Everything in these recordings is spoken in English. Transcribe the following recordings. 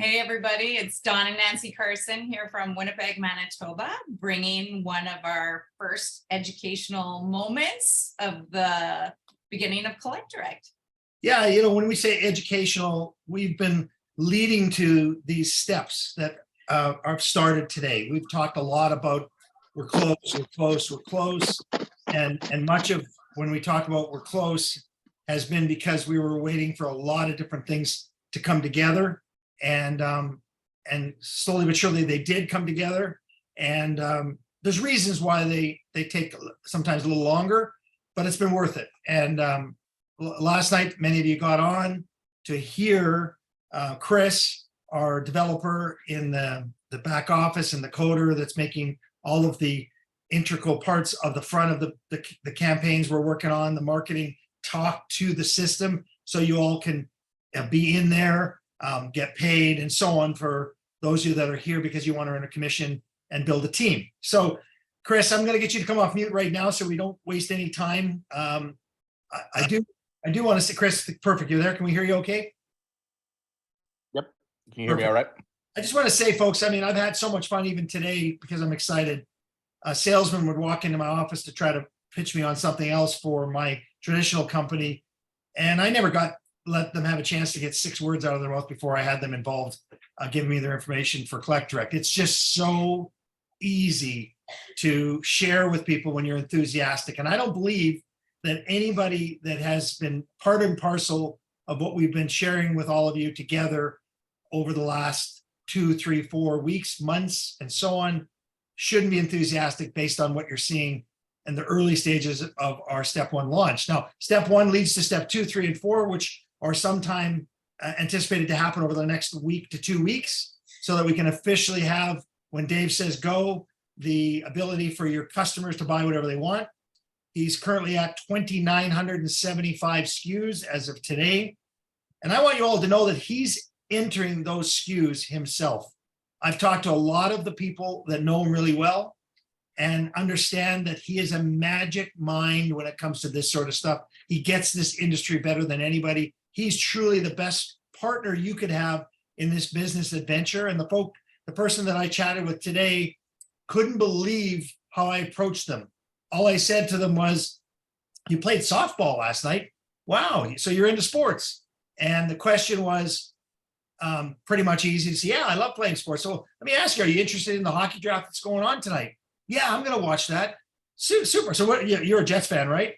Hey, everybody, it's Dawn and Nancy Carson here from Winnipeg, Manitoba, bringing one of our first educational moments of the beginning of Collect Direct. Yeah, when we say educational, we've been leading to these steps that are started today. We've talked a lot about we're close, we're close, we're close. And much of when we talk about we're close has been because we were waiting for a lot of different things to come together. And slowly but surely they did come together. And there's reasons why they take sometimes a little longer, but it's been worth it. And last night, many of you got on to hear Chris, our developer in the back office and the coder that's making all of the integral parts of the front of the campaigns we're working on, the marketing, talk to the system so you all can be in there, get paid and so on for those of you that are here because you want to earn a commission and build a team. So Chris, I'm going to get you to come off mute right now so we don't waste any time. I do want to say, Chris, perfect. You're there. Can we hear you okay? Yep. Can you hear me all right? I just want to say, folks, I mean, I've had so much fun even today because I'm excited. A salesman would walk into my office to try to pitch me on something else for my traditional company. And I never let them have a chance to get 6 words out of their mouth before I had them involved, giving me their information for Collect Direct. It's just so easy to share with people when you're enthusiastic. And I don't believe that anybody that has been part and parcel of what we've been sharing with all of you together over the last 2, 3, 4 weeks, months, and so on, shouldn't be enthusiastic based on what you're seeing in the early stages of our step 1 launch. Now, step 1 leads to step 2, 3, and 4, which are sometime anticipated to happen over the next week to 2 weeks, so that we can officially have, when Dave says go, the ability for your customers to buy whatever they want. He's currently at 2,975 SKUs as of today. And I want you all to know that he's entering those SKUs himself. I've talked to a lot of the people that know him really well and understand that he is a magic mind when it comes to this sort of stuff. He gets this industry better than anybody. He's truly the best partner you could have in this business adventure. And the person that I chatted with today couldn't believe how I approached them. All I said to them was, you played softball last night. Wow, so you're into sports. And the question was pretty much easy to say, yeah, I love playing sports. So let me ask you, are you interested in the hockey draft that's going on tonight? Yeah, I'm going to watch that. Super. So you're a Jets fan, right?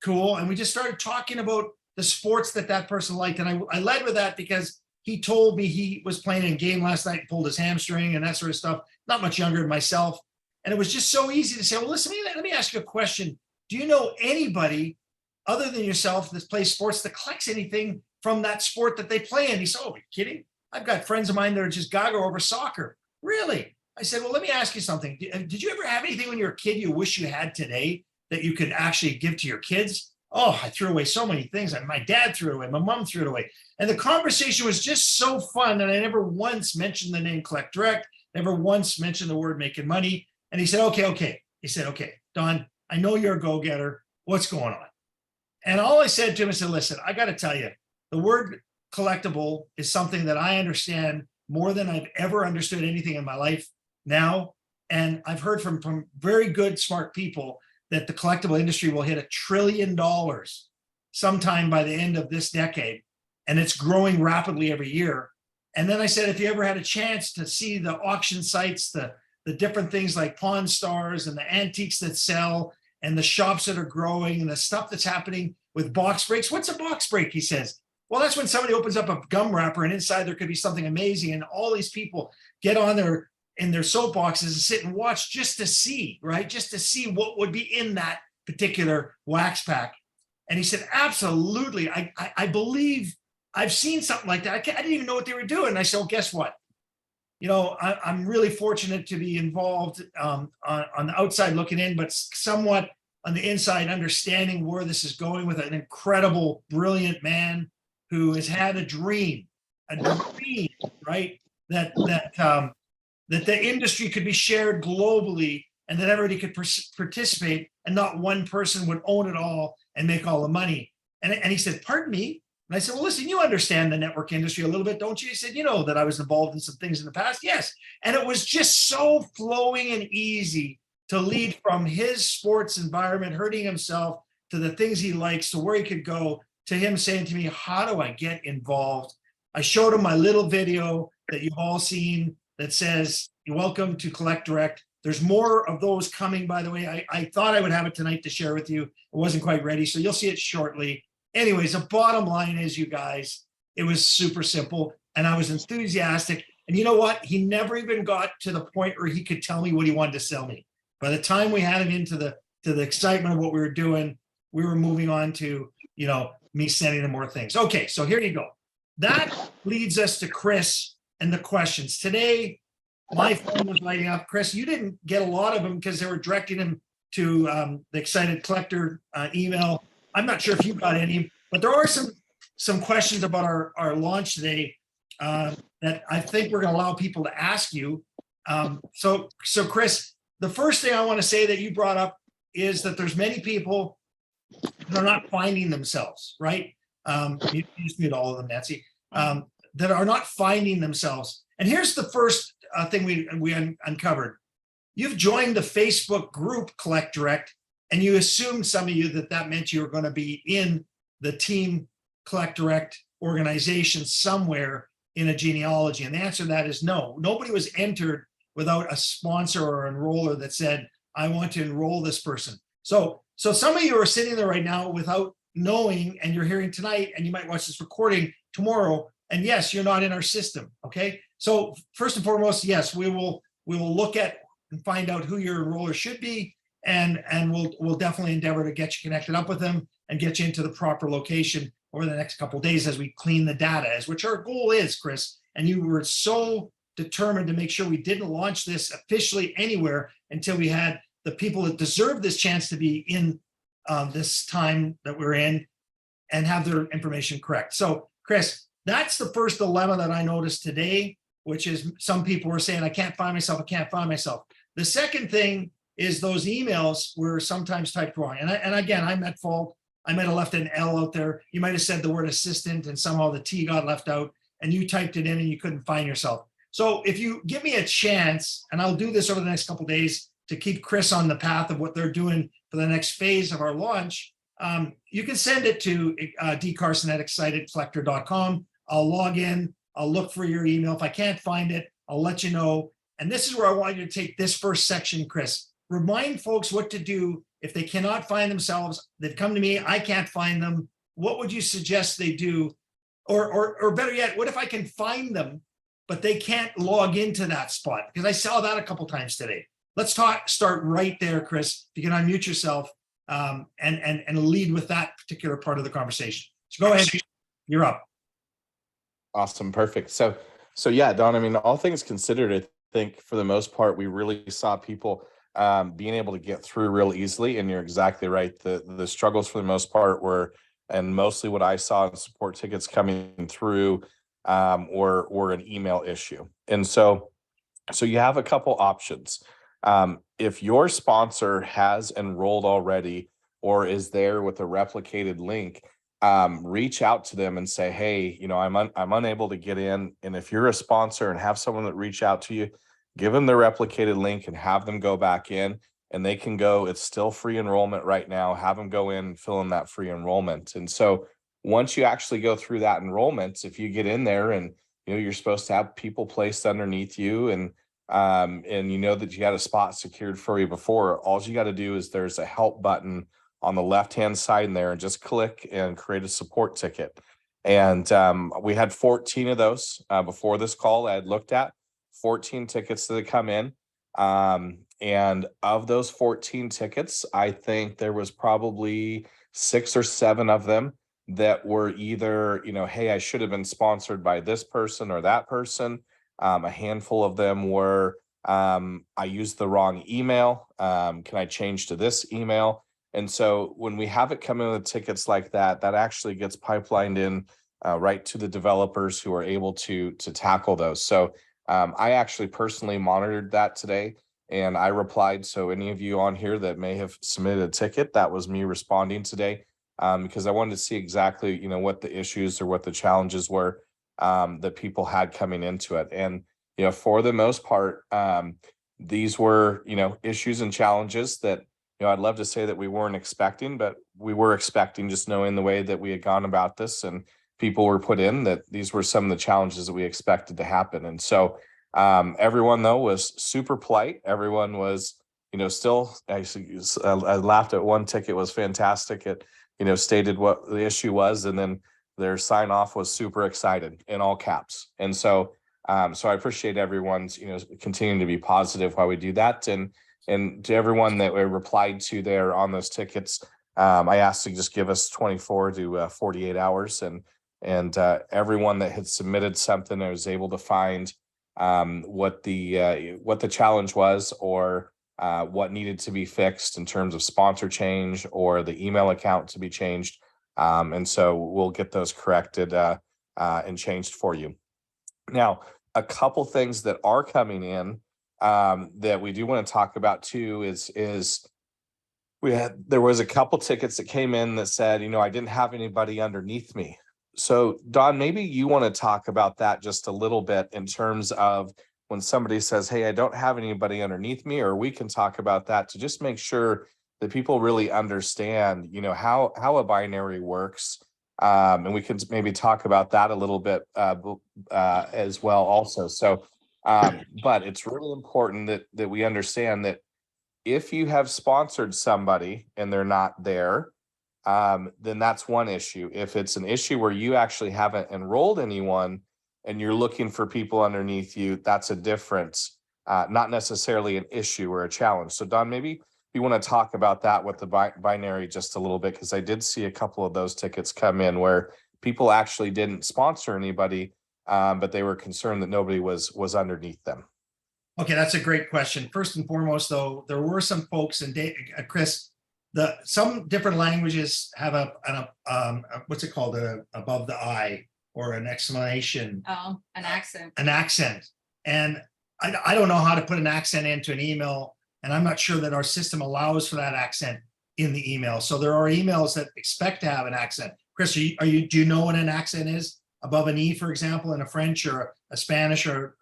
Cool. And we just started talking about the sports that person liked. And I led with that because he told me he was playing in a game last night, pulled his hamstring and that sort of stuff. Not much younger than myself. And it was just so easy to say, well, listen, let me ask you a question. Do you know anybody other than yourself that plays sports that collects anything from that sport that they play in? He said, oh, are you kidding? I've got friends of mine that are just gaga over soccer. Really? I said, well, let me ask you something. Did you ever have anything when you were a kid you wish you had today that you could actually give to your kids? Oh, I threw away so many things. My dad threw it away. My mom threw it away. And the conversation was just so fun. And I never once mentioned the name Collect Direct, never once mentioned the word making money. And he said, okay. He said, okay, Don, I know you're a go-getter. What's going on? And all I said to him, I said, listen, I got to tell you, the word collectible is something that I understand more than I've ever understood anything in my life now. And I've heard from very good, smart people that the collectible industry will hit $1 trillion sometime by the end of this decade. And it's growing rapidly every year. And then I said, if you ever had a chance to see the auction sites, the different things like Pawn Stars and the antiques that sell and the shops that are growing and the stuff that's happening with box breaks. What's a box break? He says, well, that's when somebody opens up a gum wrapper and inside there could be something amazing. And all these people get on in their soapboxes and sit and watch just to see, right? Just to see what would be in that particular wax pack. And he said, absolutely. I believe I've seen something like that. I didn't even know what they were doing. And I said, well, guess what? I'm really fortunate to be involved on the outside looking in, but somewhat on the inside understanding where this is going with an incredible, brilliant man who has had a dream, right? That the industry could be shared globally and that everybody could participate and not one person would own it all and make all the money. And he said, pardon me, And I said, well, listen, you understand the network industry a little bit, don't you? He said, you know that I was involved in some things in the past. Yes. And it was just so flowing and easy to lead from his sports environment, hurting himself, to the things he likes, to where he could go, to him saying to me, how do I get involved? I showed him my little video that you've all seen that says, you're welcome to Collect Direct. There's more of those coming, by the way. I thought I would have it tonight to share with you. It wasn't quite ready, so you'll see it shortly. Anyways, the bottom line is, you guys, it was super simple, and I was enthusiastic. And you know what? He never even got to the point where he could tell me what he wanted to sell me. By the time we had him into the excitement of what we were doing, we were moving on to, me sending him more things. Okay, so here you go. That leads us to Chris and the questions. Today, my phone was lighting up. Chris, you didn't get a lot of them because they were directing him to the Excited Collector email. I'm not sure if you got any, but there are some questions about our launch today that I think we're going to allow people to ask you. So Chris, the first thing I want to say that you brought up is that there's many people that are not finding themselves, right? You just mute all of them, Nancy, that are not finding themselves. And here's the first thing we uncovered. You've joined the Facebook group Collect Direct, and you assumed, some of you, that meant you were going to be in the team Collect Direct organization somewhere in a genealogy. And the answer to that is no. Nobody was entered without a sponsor or enroller that said, I want to enroll this person. So some of you are sitting there right now without knowing, and you're hearing tonight, and you might watch this recording tomorrow, and yes, you're not in our system, okay? So first and foremost, yes, we will look at and find out who your enroller should be, and we'll definitely endeavor to get you connected up with them and get you into the proper location over the next couple of days as we clean the data, which our goal is, Chris. And you were so determined to make sure we didn't launch this officially anywhere until we had the people that deserve this chance to be in this time that we're in and have their information correct. So, Chris, that's the first dilemma that I noticed today, which is some people were saying, I can't find myself, I can't find myself. The second thing is those emails were sometimes typed wrong. And again, I'm at fault. I might have left an L out there. You might have said the word assistant and somehow the T got left out, and you typed it in and you couldn't find yourself. So if you give me a chance, and I'll do this over the next couple of days to keep Chris on the path of what they're doing for the next phase of our launch, you can send it to dcarson@excitedcollector.com. I'll log in. I'll look for your email. If I can't find it, I'll let you know. And this is where I want you to take this first section, Chris. Remind folks what to do if they cannot find themselves. They've come to me, I can't find them. What would you suggest they do? Or better yet, what if I can find them, but they can't log into that spot? Because I saw that a couple times today. Let's start right there, Chris. If you can unmute yourself and lead with that particular part of the conversation. So go ahead, you're up. Awesome, perfect. So yeah, Don, I mean, all things considered, I think for the most part, we really saw people being able to get through real easily. And you're exactly right. The struggles for the most part were, and mostly what I saw in support tickets coming through were an email issue. And so you have a couple options. If your sponsor has enrolled already or is there with a replicated link, reach out to them and say, hey, I'm unable to get in. And if you're a sponsor and have someone that reach out to you, give them the replicated link and have them go back in, and they can go. It's still free enrollment right now. Have them go in and fill in that free enrollment. And so once you actually go through that enrollment, if you get in there and you're supposed to have people placed underneath you, and you know that you had a spot secured for you before, all you got to do is there's a help button on the left-hand side in there, and just click and create a support ticket. And we had 14 of those before this call. I had looked at 14 tickets that had come in. And of those 14 tickets, I think there was probably 6 or 7 of them that were either, hey, I should have been sponsored by this person or that person. A handful of them were, I used the wrong email. Can I change to this email? And so when we have it come in with tickets like that, that actually gets pipelined in right to the developers who are able to tackle those. So I actually personally monitored that today, and I replied. So any of you on here that may have submitted a ticket, that was me responding today. because I wanted to see exactly, what the issues or what the challenges were that people had coming into it. And, for the most part, these were, issues and challenges that, I'd love to say that we weren't expecting, but we were expecting, just knowing the way that we had gone about this and people were put in, that these were some of the challenges that we expected to happen. And so everyone though was super polite. Everyone was, still actually, I laughed at one ticket, was fantastic. It, stated what the issue was, and then their sign off was super excited in all caps. And so so I appreciate everyone's, continuing to be positive while we do that. And to everyone that we replied to there on those tickets, I asked to just give us 24 to 48 hours, and everyone that had submitted something, I was able to find what the challenge was, or what needed to be fixed in terms of sponsor change or the email account to be changed. And so we'll get those corrected and changed for you. Now, a couple things that are coming in that we do want to talk about too is there was a couple tickets that came in that said, I didn't have anybody underneath me. So Don, maybe you want to talk about that just a little bit in terms of when somebody says, hey, I don't have anybody underneath me, or we can talk about that to just make sure that people really understand, how a binary works. And we can maybe talk about that a little bit as well also. So, but it's really important that we understand that if you have sponsored somebody and they're not there, then that's one issue. If it's an issue where you actually haven't enrolled anyone and you're looking for people underneath you, that's a difference, not necessarily an issue or a challenge. So Don, maybe you want to talk about that with the binary just a little bit, because I did see a couple of those tickets come in where people actually didn't sponsor anybody, but they were concerned that nobody was underneath them. Okay, that's a great question. First and foremost, though, there were some folks, and Chris, some different languages have a what's it called, above the I, or an exclamation. Oh, an accent. An accent. And I don't know how to put an accent into an email, and I'm not sure that our system allows for that accent in the email. So there are emails that expect to have an accent. Chris, do you know what an accent is? Above an E, for example, in a French or a Spanish or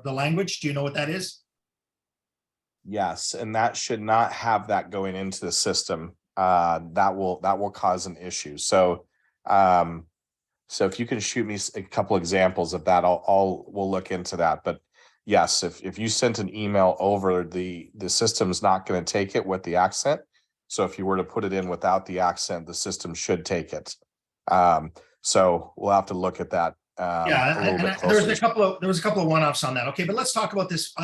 the language? Do you know what that is? Yes, and that should not have that going into the system. That will cause an issue. So so if you can shoot me a couple examples of that, we'll look into that. But yes, if you sent an email over, the system's not going to take it with the accent. So if you were to put it in without the accent, the system should take it. So we'll have to look at that. Yeah, a little bit there was closer. a couple of one-offs on that. Okay, but let's talk about this.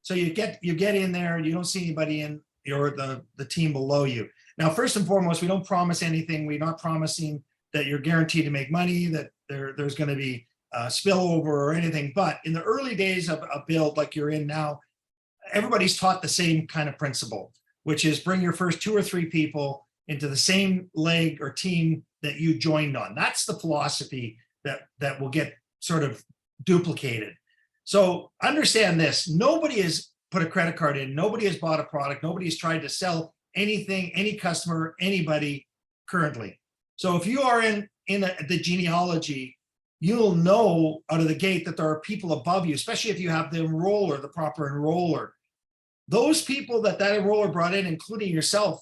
So you get in there, you don't see anybody in the team below you. Now, first and foremost, we don't promise anything. We're not promising that you're guaranteed to make money, that there's going to be spillover or anything. But in the early days of a build like you're in now, everybody's taught the same kind of principle, which is bring your first 2 or 3 people into the same leg or team that you joined on. That's the philosophy that will get sort of duplicated. So understand this: nobody has put a credit card in, nobody has bought a product, nobody has tried to sell anything, any customer, anybody currently. So if you are in the genealogy, you'll know out of the gate that there are people above you, especially if you have the enroller, the proper enroller. Those people that enroller brought in, including yourself,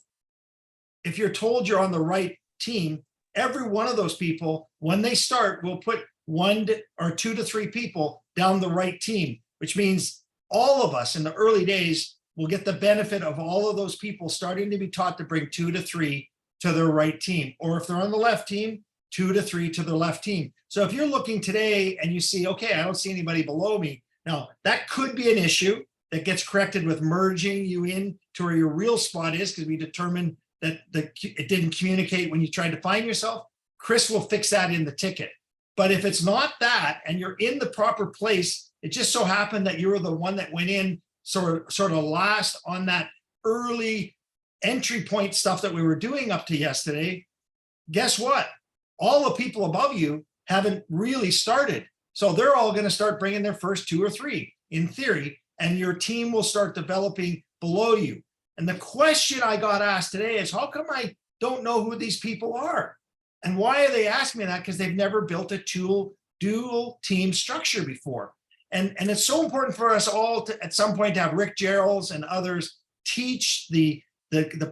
if you're told you're on the right team, every one of those people, when they start, will put 1 or 2 to 3 people down the right team, which means all of us in the early days will get the benefit of all of those people starting to be taught to bring 2 to 3 to their right team. Or if they're on the left team, 2 to 3 to the left team. So if you're looking today and you see, okay, I don't see anybody below me. Now, that could be an issue that gets corrected with merging you in to where your real spot is, because we determined that it didn't communicate when you tried to find yourself. Chris will fix that in the ticket. But if it's not that and you're in the proper place, it just so happened that you were the one that went in sort of last on that early entry point stuff that we were doing up to yesterday. Guess what? All the people above you haven't really started. So they're all going to start bringing their first 2 or 3 in theory, and your team will start developing below you. And the question I got asked today is, how come I don't know who these people are. And why are they asking me that? Because they've never built a dual team structure before. And it's so important for us all to, at some point, to have Rick Geralds and others teach the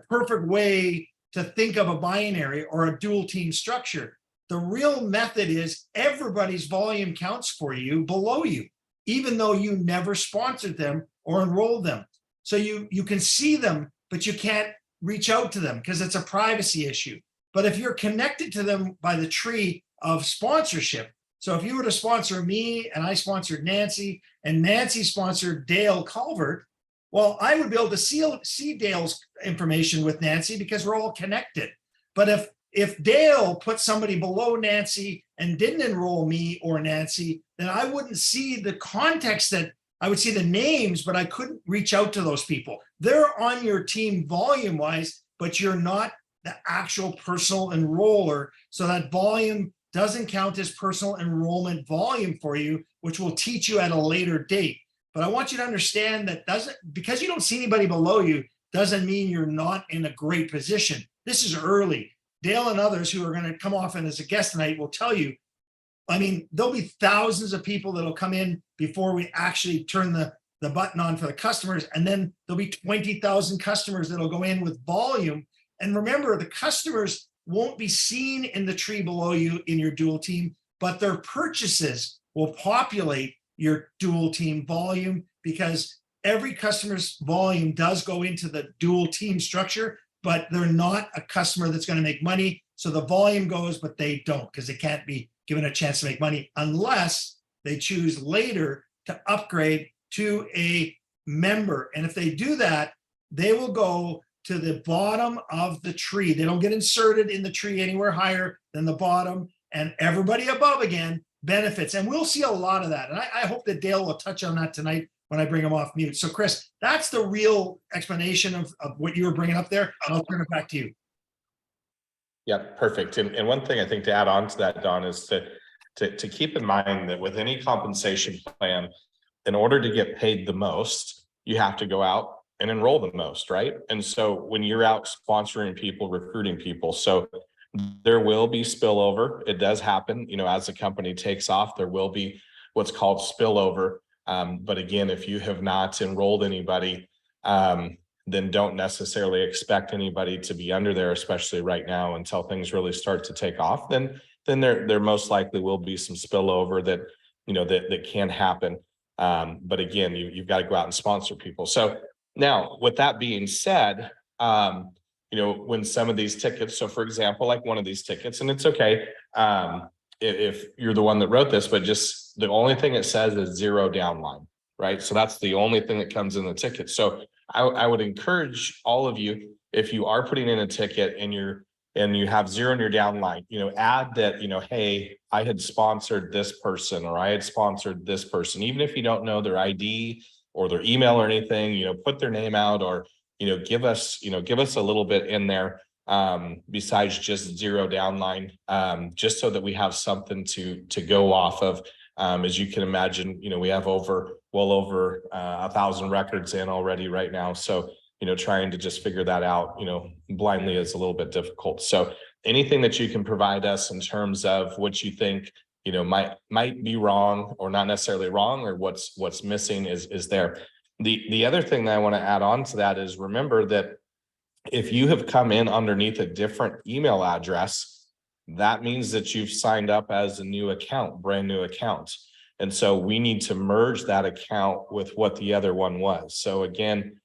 perfect way to think of a binary or a dual team structure. The real method is everybody's volume counts for you below you, even though you never sponsored them or enrolled them. So you can see them, but you can't reach out to them because it's a privacy issue. But if you're connected to them by the tree of sponsorship, so if you were to sponsor me and I sponsored Nancy and Nancy sponsored Dale Culvert, well, I would be able to see Dale's information with Nancy because we're all connected. But if Dale put somebody below Nancy and didn't enroll me or Nancy, then I wouldn't see the context. That I would see the names, but I couldn't reach out to those people. They're on your team volume wise, but you're not the actual personal enroller. So that volume doesn't count as personal enrollment volume for you, which will teach you at a later date. But I want you to understand that because you don't see anybody below you doesn't mean you're not in a great position. This is early. Dale and others who are going to come off and as a guest tonight will tell you, I mean, there'll be thousands of people that'll come in before we actually turn the button on for the customers. And then there'll be 20,000 customers that'll go in with volume. And remember, the customers won't be seen in the tree below you in your dual team, but their purchases will populate your dual team volume, because every customer's volume does go into the dual team structure, but they're not a customer that's going to make money. So the volume goes, but they don't, because they can't be given a chance to make money unless they choose later to upgrade to a member. And if they do that, they will go to the bottom of the tree. They don't get inserted in the tree anywhere higher than the bottom, and everybody above again benefits. And we'll see a lot of that. And I hope that Dale will touch on that tonight when I bring him off mute. So Chris, that's the real explanation of what you were bringing up there. And I'll turn it back to you. Yeah, perfect. And one thing I think to add on to that, Don, is to keep in mind that with any compensation plan, in order to get paid the most, you have to go out and enroll the most, right? And so when you're out sponsoring people, recruiting people, so there will be spillover. It does happen, as the company takes off, there will be what's called spillover. But again, if you have not enrolled anybody, then don't necessarily expect anybody to be under there, especially right now until things really start to take off. Then there most likely will be some spillover that that can happen. But again, you've got to go out and sponsor people. So now, with that being said, when some of these tickets, so for example, like one of these tickets, and it's okay if you're the one that wrote this, but just the only thing it says is 0 downline, right? So that's the only thing that comes in the ticket. So I would encourage all of you, if you are putting in a ticket and you have 0 in your downline, add that, hey, I had sponsored this person, or I had sponsored this person, even if you don't know their ID or their email or anything, put their name out, or, give us a little bit in there, besides just 0 downline, just so that we have something to go off of. As you can imagine, we have well over 1,000 records in already right now. So, trying to just figure that out, blindly is a little bit difficult. So anything that you can provide us in terms of what you think, might be wrong, or not necessarily wrong, or what's missing is there. The other thing that I want to add on to that is, remember that if you have come in underneath a different email address, that means that you've signed up as a new account, brand new account. And so we need to merge that account with what the other one was. So again,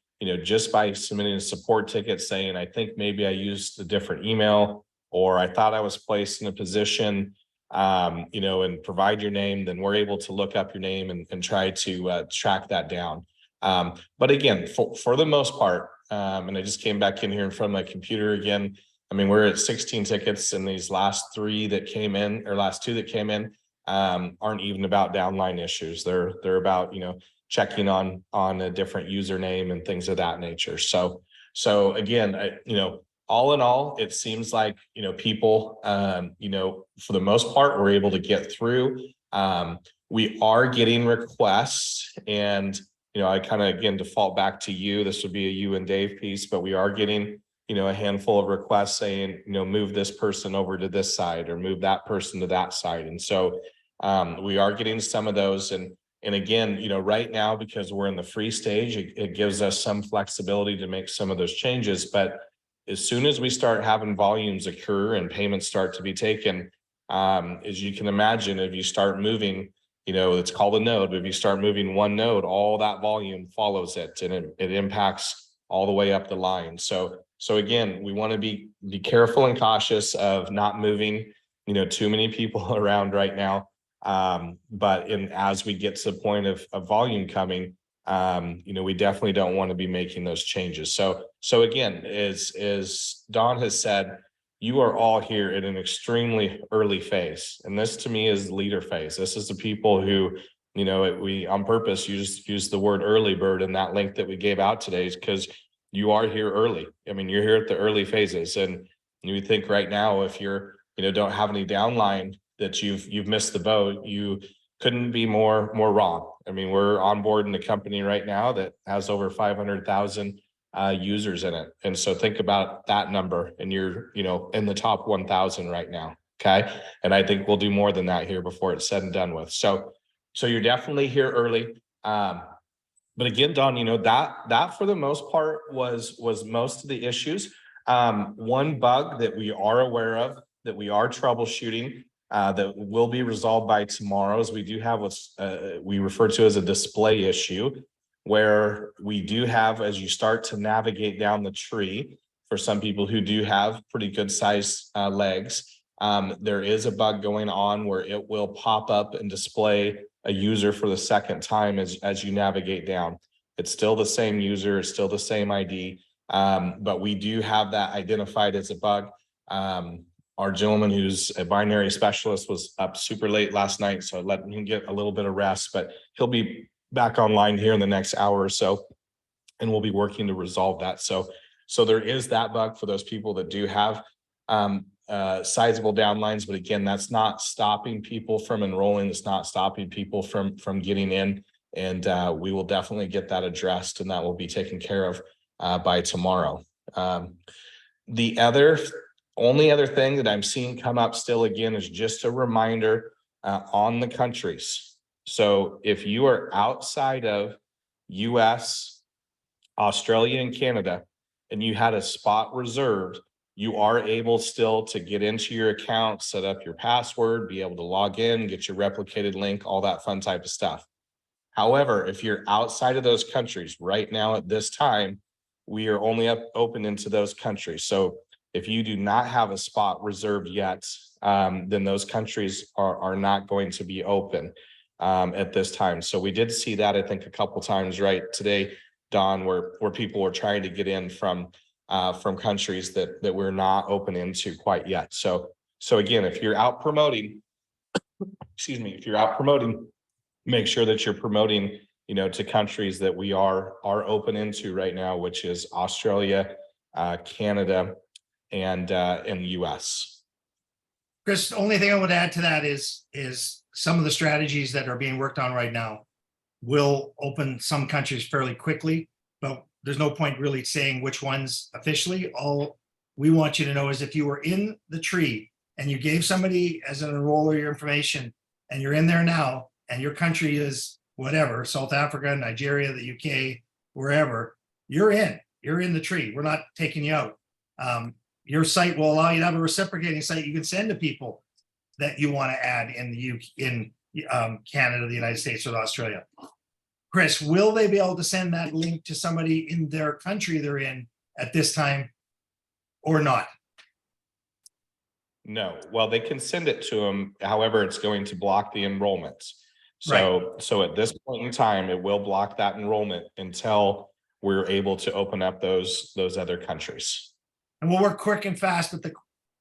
just by submitting a support ticket saying, I think maybe I used a different email, or I thought I was placed in a position, and provide your name, then we're able to look up your name and try to track that down. But again, for the most part, and I just came back in here in front of my computer again. I mean, we're at 16 tickets, and these last 3 that came in, or last 2 that came in, aren't even about downline issues. They're about, checking on a different username and things of that nature. So again, all in all, it seems like, people, for the most part, we're able to get through. We are getting requests, and, I kind of, again, default back to you. This would be a you and Dave piece, but we are getting a handful of requests saying, move this person over to this side or move that person to that side. And so we are getting some of those. And again, right now, because we're in the free stage, it gives us some flexibility to make some of those changes. But as soon as we start having volumes occur and payments start to be taken, as you can imagine, if you start moving, it's called a node, but if you start moving one node, all that volume follows it, and it impacts all the way up the line. So again, we want to be careful and cautious of not moving, too many people around right now. But as we get to the point of volume coming, we definitely don't want to be making those changes. So again, as Don has said, you are all here at an extremely early phase. And this to me is leader phase. This is the people who, we on purpose use the word early bird in that link that we gave out today, is because you are here early. I mean, you're here at the early phases. And you think right now, if you're, don't have any downline, that you've missed the boat, you couldn't be more wrong. I mean, we're on board in a company right now that has over 500,000 users in it. And so think about that number, and you're, in the top 1,000 right now. Okay. And I think we'll do more than that here before it's said and done with. So you're definitely here early. But again, Don, that for the most part was most of the issues. One bug that we are aware of, that we are troubleshooting, that will be resolved by tomorrow, is we do have what's we refer to as a display issue, where we do have, as you start to navigate down the tree, for some people who do have pretty good size legs, there is a bug going on where it will pop up and display a user for the second time as you navigate down. It's still the same user, it's still the same ID, but we do have that identified as a bug. Our gentleman who's a binary specialist was up super late last night, so I let him get a little bit of rest, but he'll be back online here in the next hour or so, and we'll be working to resolve that. So there is that bug for those people that do have sizable downlines, but again, that's not stopping people from enrolling. It's not stopping people from getting in, and we will definitely get that addressed, and that will be taken care of by tomorrow. The only other thing that I'm seeing come up still, again, is just a reminder on the countries. So if you are outside of US, Australia, and Canada, and you had a spot reserved, you are able still to get into your account, set up your password, be able to log in, get your replicated link, all that fun type of stuff. However, if you're outside of those countries right now at this time, we are only open into those countries. So if you do not have a spot reserved yet, then those countries are not going to be open at this time. So we did see that, I think, a couple times right today, Don, where people were trying to get in from countries that we're not open into quite yet. So again, if you're out promoting, if you're out promoting, make sure that you're promoting, to countries that we are open into right now, which is Australia, Canada, and US. Chris, the only thing I would add to that is some of the strategies that are being worked on right now will open some countries fairly quickly, but there's no point really saying which ones officially. All we want you to know is if you were in the tree and you gave somebody as an enroller your information, and you're in there now, and your country is whatever, South Africa, Nigeria, the UK, wherever, you're in the tree. We're not taking you out. Your site will allow you to have a reciprocating site you can send to people that you want to add in Canada, the United States, or Australia. Chris, will they be able to send that link to somebody in their country they're in at this time or not? No, well, they can send it to them. However, it's going to block the enrollments. So at this point in time, it will block that enrollment until we're able to open up those other countries. And we'll work quick and fast, but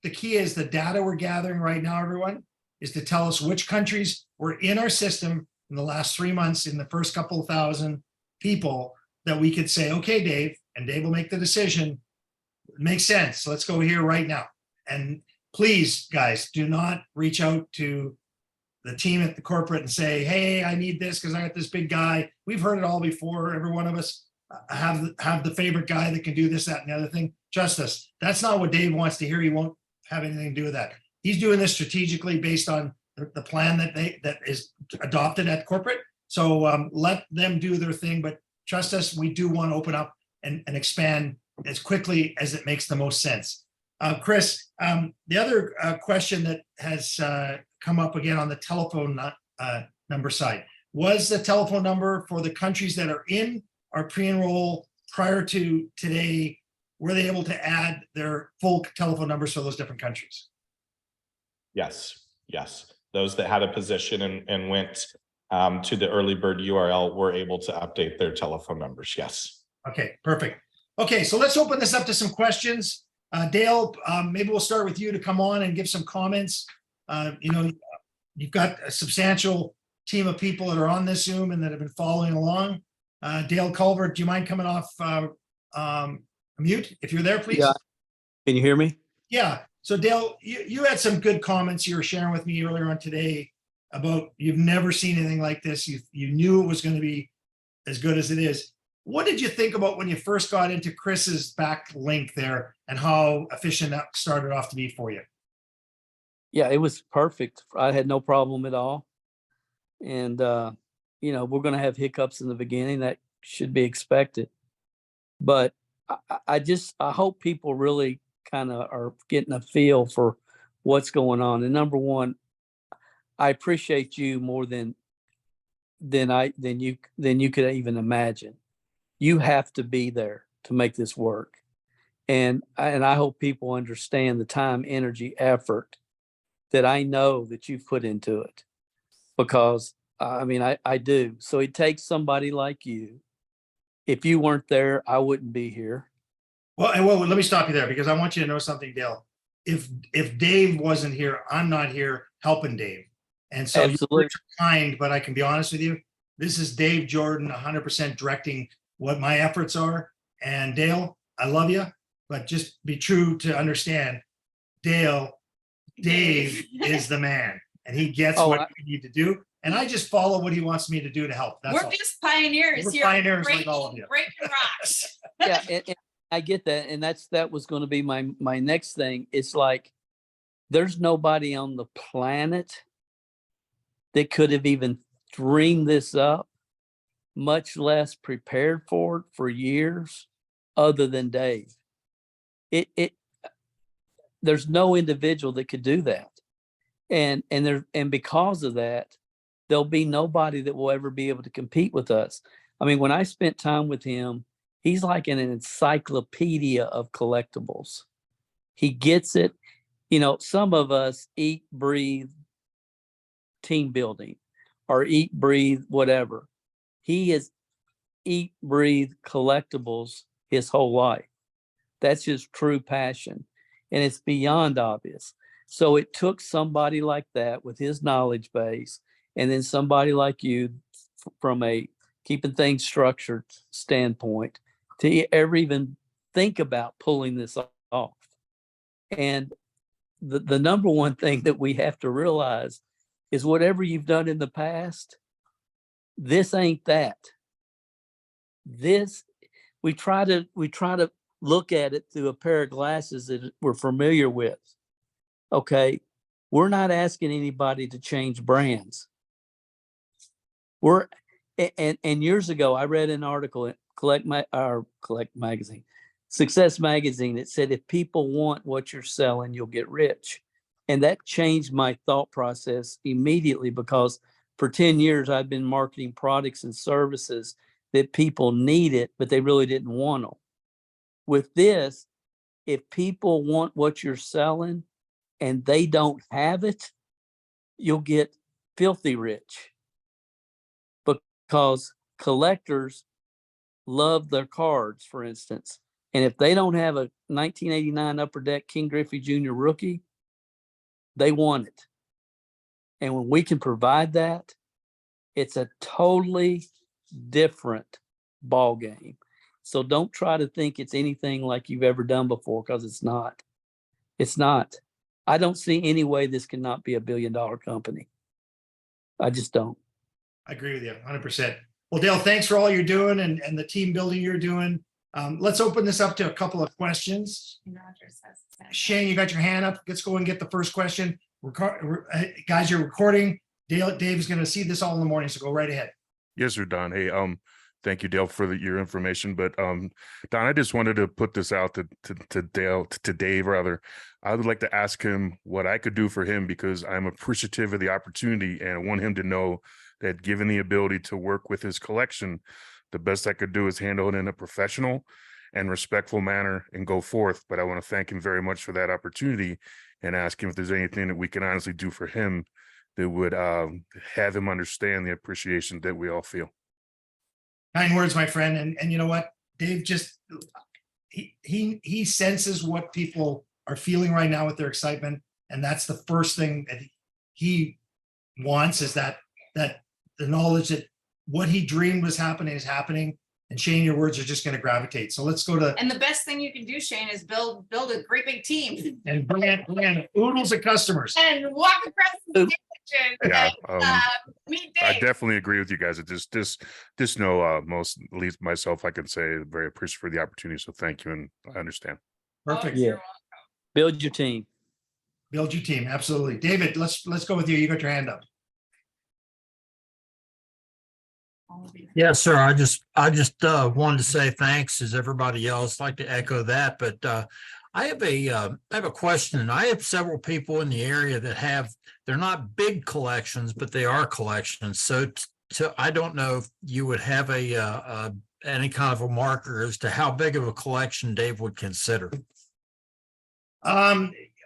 the key is the data we're gathering right now, everyone, is to tell us which countries were in our system in the last 3 months, in the first couple of thousand people, that we could say, okay, Dave, and Dave will make the decision. It makes sense. Let's go here right now. And please, guys, do not reach out to the team at the corporate and say, hey, I need this because I got this big guy. We've heard it all before. Every one of us have the favorite guy that can do this, that, and the other thing. trust us. That's not what Dave wants to hear. He won't have anything to do with that. He's doing this strategically based on the plan that is adopted at corporate. So let them do their thing, but trust us, we do want to open up and expand as quickly as it makes the most sense. Chris, the other question that has come up again on the telephone number side, was the telephone number for the countries that are in our pre-enroll prior to today, were they able to add their full telephone numbers for those different countries? Yes, yes. Those that had a position and went to the early bird URL were able to update their telephone numbers. Yes. Okay, perfect. Okay, so let's open this up to some questions. Dale, maybe we'll start with you to come on and give some comments. You've got a substantial team of people that are on this Zoom and that have been following along. Dale Culver, do you mind coming off mute if you're there, please? Yeah. Can you hear me? Yeah. So Dale, you had some good comments you were sharing with me earlier on today about you've never seen anything like this. You knew it was going to be as good as it is. What did you think about when you first got into Chris's back link there and how efficient that started off to be for you? Yeah, it was perfect. I had no problem at all. And, we're going to have hiccups in the beginning. That should be expected. But I hope people really kind of are getting a feel for what's going on. And number one, I appreciate you more than you could even imagine. You have to be there to make this work. And I hope people understand the time, energy, effort that I know that you've put into it, because I do. So it takes somebody like you. If you weren't there, I wouldn't be here. Well, let me stop you there because I want you to know something, Dale. If Dave wasn't here, I'm not here helping Dave. And so you're kind, but I can be honest with you. This is Dave Jordan 100% directing what my efforts are. And Dale, I love you, but just be true to understand, Dave is the man and he gets what we need to do. And I just follow what he wants me to do to help. That's We're all. just pioneers. We're pioneers like all of you. Breaking rocks. Yeah, and I get that. And that was going to be my next thing. It's like, there's nobody on the planet that could have even dreamed this up, much less prepared for it for years, other than Dave. There's no individual that could do that. And because of that, there'll be nobody that will ever be able to compete with us. I mean, when I spent time with him, he's like an encyclopedia of collectibles. He gets it. Some of us eat, breathe team building or eat, breathe, whatever. He has eat, breathe collectibles his whole life. That's his true passion. And it's beyond obvious. So it took somebody like that with his knowledge base, and then somebody like you from a keeping things structured standpoint to ever even think about pulling this off. And the number one thing that we have to realize is whatever you've done in the past, this ain't that. This, we try to look at it through a pair of glasses that we're familiar with. Okay, we're not asking anybody to change brands. And years ago, I read an article in Collect Magazine, Success Magazine. It said, if people want what you're selling, you'll get rich. And that changed my thought process immediately, because for 10 years, I've been marketing products and services that people needed, but they really didn't want them. With this, if people want what you're selling and they don't have it, you'll get filthy rich, because collectors love their cards, for instance. And if they don't have a 1989 Upper Deck King Griffey Jr. rookie, they want it. And when we can provide that, it's a totally different ball game. So don't try to think it's anything like you've ever done before, because it's not. It's not. I don't see any way this cannot be a $1 billion company. I just don't. I agree with you 100%. Well, Dale, thanks for all you're doing and the team building you're doing. Let's open this up to a couple of questions. Rogers has his hand up. Shane, you got your hand up. Let's go and get the first question. Guys, you're recording. Dave's going to see this all in the morning, so go right ahead. Yes, sir, Don. Hey, thank you, Dale, for your information. But Don, I just wanted to put this out to Dave rather. I would like to ask him what I could do for him, because I'm appreciative of the opportunity and I want him to know that given the ability to work with his collection, the best I could do is handle it in a professional and respectful manner and go forth. But I want to thank him very much for that opportunity and ask him if there's anything that we can honestly do for him that would have him understand the appreciation that we all feel. Kind words, my friend. And you know what? Dave just, he senses what people are feeling right now with their excitement. And that's the first thing that he wants, is that the knowledge that what he dreamed was happening is happening. And Shane, your words are just going to gravitate. So let's go to, And the best thing you can do, Shane, is build a great big team and bring oodles of customers. and walk across the stage Yeah, and meet I Dave. definitely agree with you guys. It just know at least myself, I can say very appreciative for the opportunity. So thank you, and I understand. Perfect. You're Yeah. Build your team. Build your team. Absolutely. David, let's go with you. You got your hand up. welcome. Yes, sir. I just wanted to say thanks, as everybody else. Like to echo that, but I have a question, and I have several people in the area that they're not big collections, but they are collections. So I don't know if you would have any kind of a marker as to how big of a collection Dave would consider.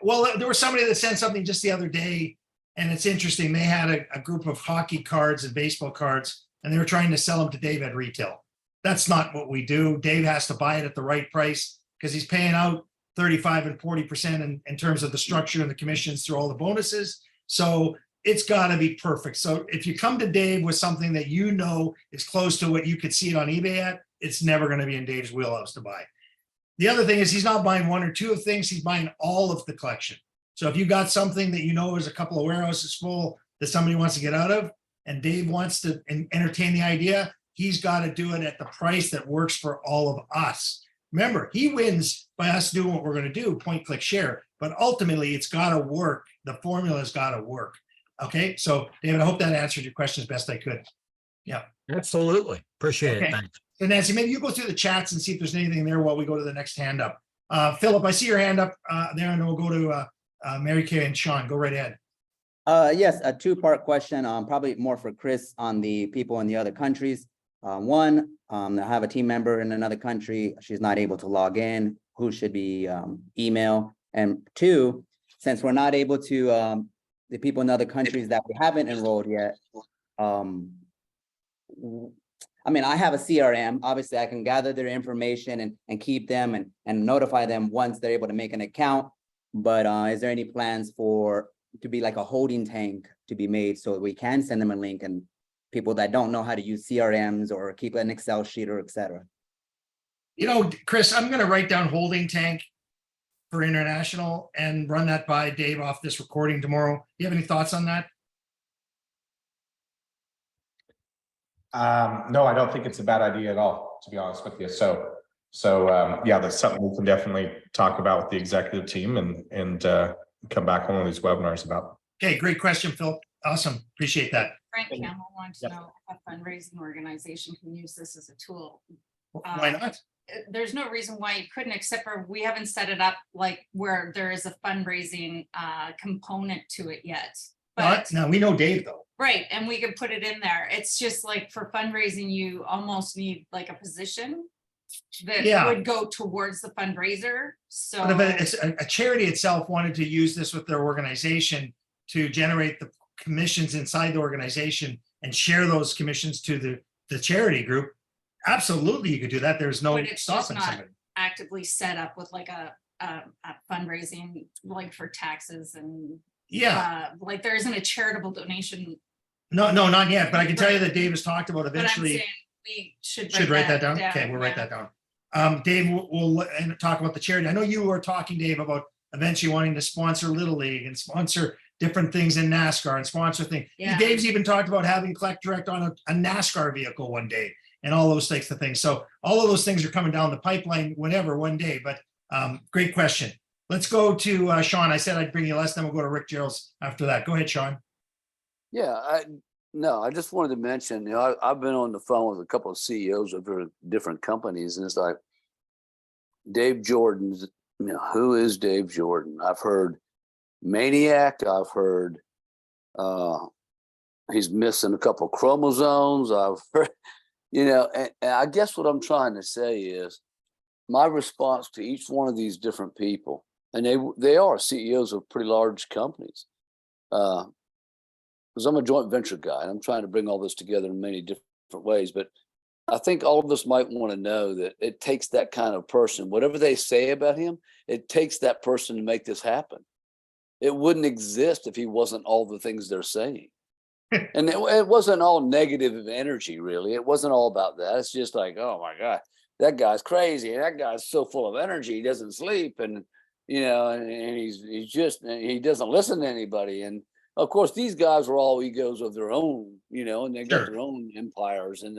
Well, there was somebody that sent something just the other day, and it's interesting. They had a group of hockey cards and baseball cards, and they were trying to sell them to Dave at retail. That's not what we do. Dave has to buy it at the right price because he's paying out 35 and 40% in terms of the structure and the commissions through all the bonuses. So it's got to be perfect. So if you come to Dave with something that you know is close to what you could see it on eBay at, it's never going to be in Dave's wheelhouse to buy. The other thing is he's not buying one or two of things, he's buying all of the collection. So if you got something that you know is a couple of warehouses full that somebody wants to get out of, and Dave wants to entertain the idea, he's got to do it at the price that works for all of us. Remember, he wins by us doing what we're going to do, point, click, share. But ultimately, it's got to work. The formula's got to work. Okay, so David, I hope that answered your question as best I could. Yeah. Absolutely. Appreciate Okay. it. Thanks. So Nancy, maybe you go through the chats and see if there's anything there while we go to the next hand up. Philip, I see your hand up there, and we'll go to Mary Kay and Sean. Go right ahead. Yes, a two-part question, probably more for Chris on the people in the other countries. One, I have a team member in another country. She's not able to log in. Who should be email? And two, since we're not able to, the people in other countries that we haven't enrolled yet, I mean, I have a CRM. Obviously, I can gather their information and keep them and notify them once they're able to make an account. But is there any plans to be like a holding tank to be made so we can send them a link, and people that don't know how to use CRMs or keep an Excel sheet or et cetera? You know, Chris, I'm going to write down holding tank for international and run that by Dave off this recording tomorrow. Do you have any thoughts on that? No, I don't think it's a bad idea at all, to be honest with you. So yeah, that's something we can definitely talk about with the executive team and come back on one of these webinars about. Okay, great question, Phil. Awesome. Appreciate that. Frank Campbell wants to Yep. know if a fundraising organization can use this as a tool. Why not? There's no reason why you couldn't, except for we haven't set it up like where there is a fundraising component to it yet. But No, we know Dave though. right, and we could put it in there. It's just like for fundraising, you almost need like a position that Yeah. would go towards the fundraiser. So But if it's a charity itself wanted to use this with their organization to generate the commissions inside the organization and share those commissions to the charity group, absolutely you could do that. There's no But it's just stopping not- somebody. actively set up with like a fundraising, like for taxes and Yeah, like there isn't a charitable donation. no, not yet, but I can tell you that Dave has talked about But I'm eventually. saying we should Write that down. Okay, we'll write yeah. that down. Dave, we'll talk about the charity. I know you were talking, Dave, about eventually wanting to sponsor Little League and sponsor different things in NASCAR and sponsor things. Yeah. Dave's even talked about having Collect Direct on a NASCAR vehicle one day. and all those types of things. So all of those things are coming down the pipeline whenever, one day, but great question. Let's go to Sean. I said I'd bring you last time. We'll go to Rick Gerald's after that. Go ahead, Sean. Yeah, I just wanted to mention, I've been on the phone with a couple of CEOs of different companies, and it's like Dave Jordan's, who is Dave Jordan? I've heard maniac. I've heard he's missing a couple of chromosomes. I've heard, and I guess what I'm trying to say is my response to each one of these different people, and they are CEOs of pretty large companies. Because I'm a joint venture guy and I'm trying to bring all this together in many different ways. But I think all of us might want to know that it takes that kind of person, whatever they say about him, it takes that person to make this happen. It wouldn't exist if he wasn't all the things they're saying. And it wasn't all negative energy, really. It wasn't all about that. It's just like, oh my God, that guy's crazy. That guy's so full of energy. He doesn't sleep. And, and he doesn't listen to anybody. And, of course, these guys are all egos of their own, and they got their own empires and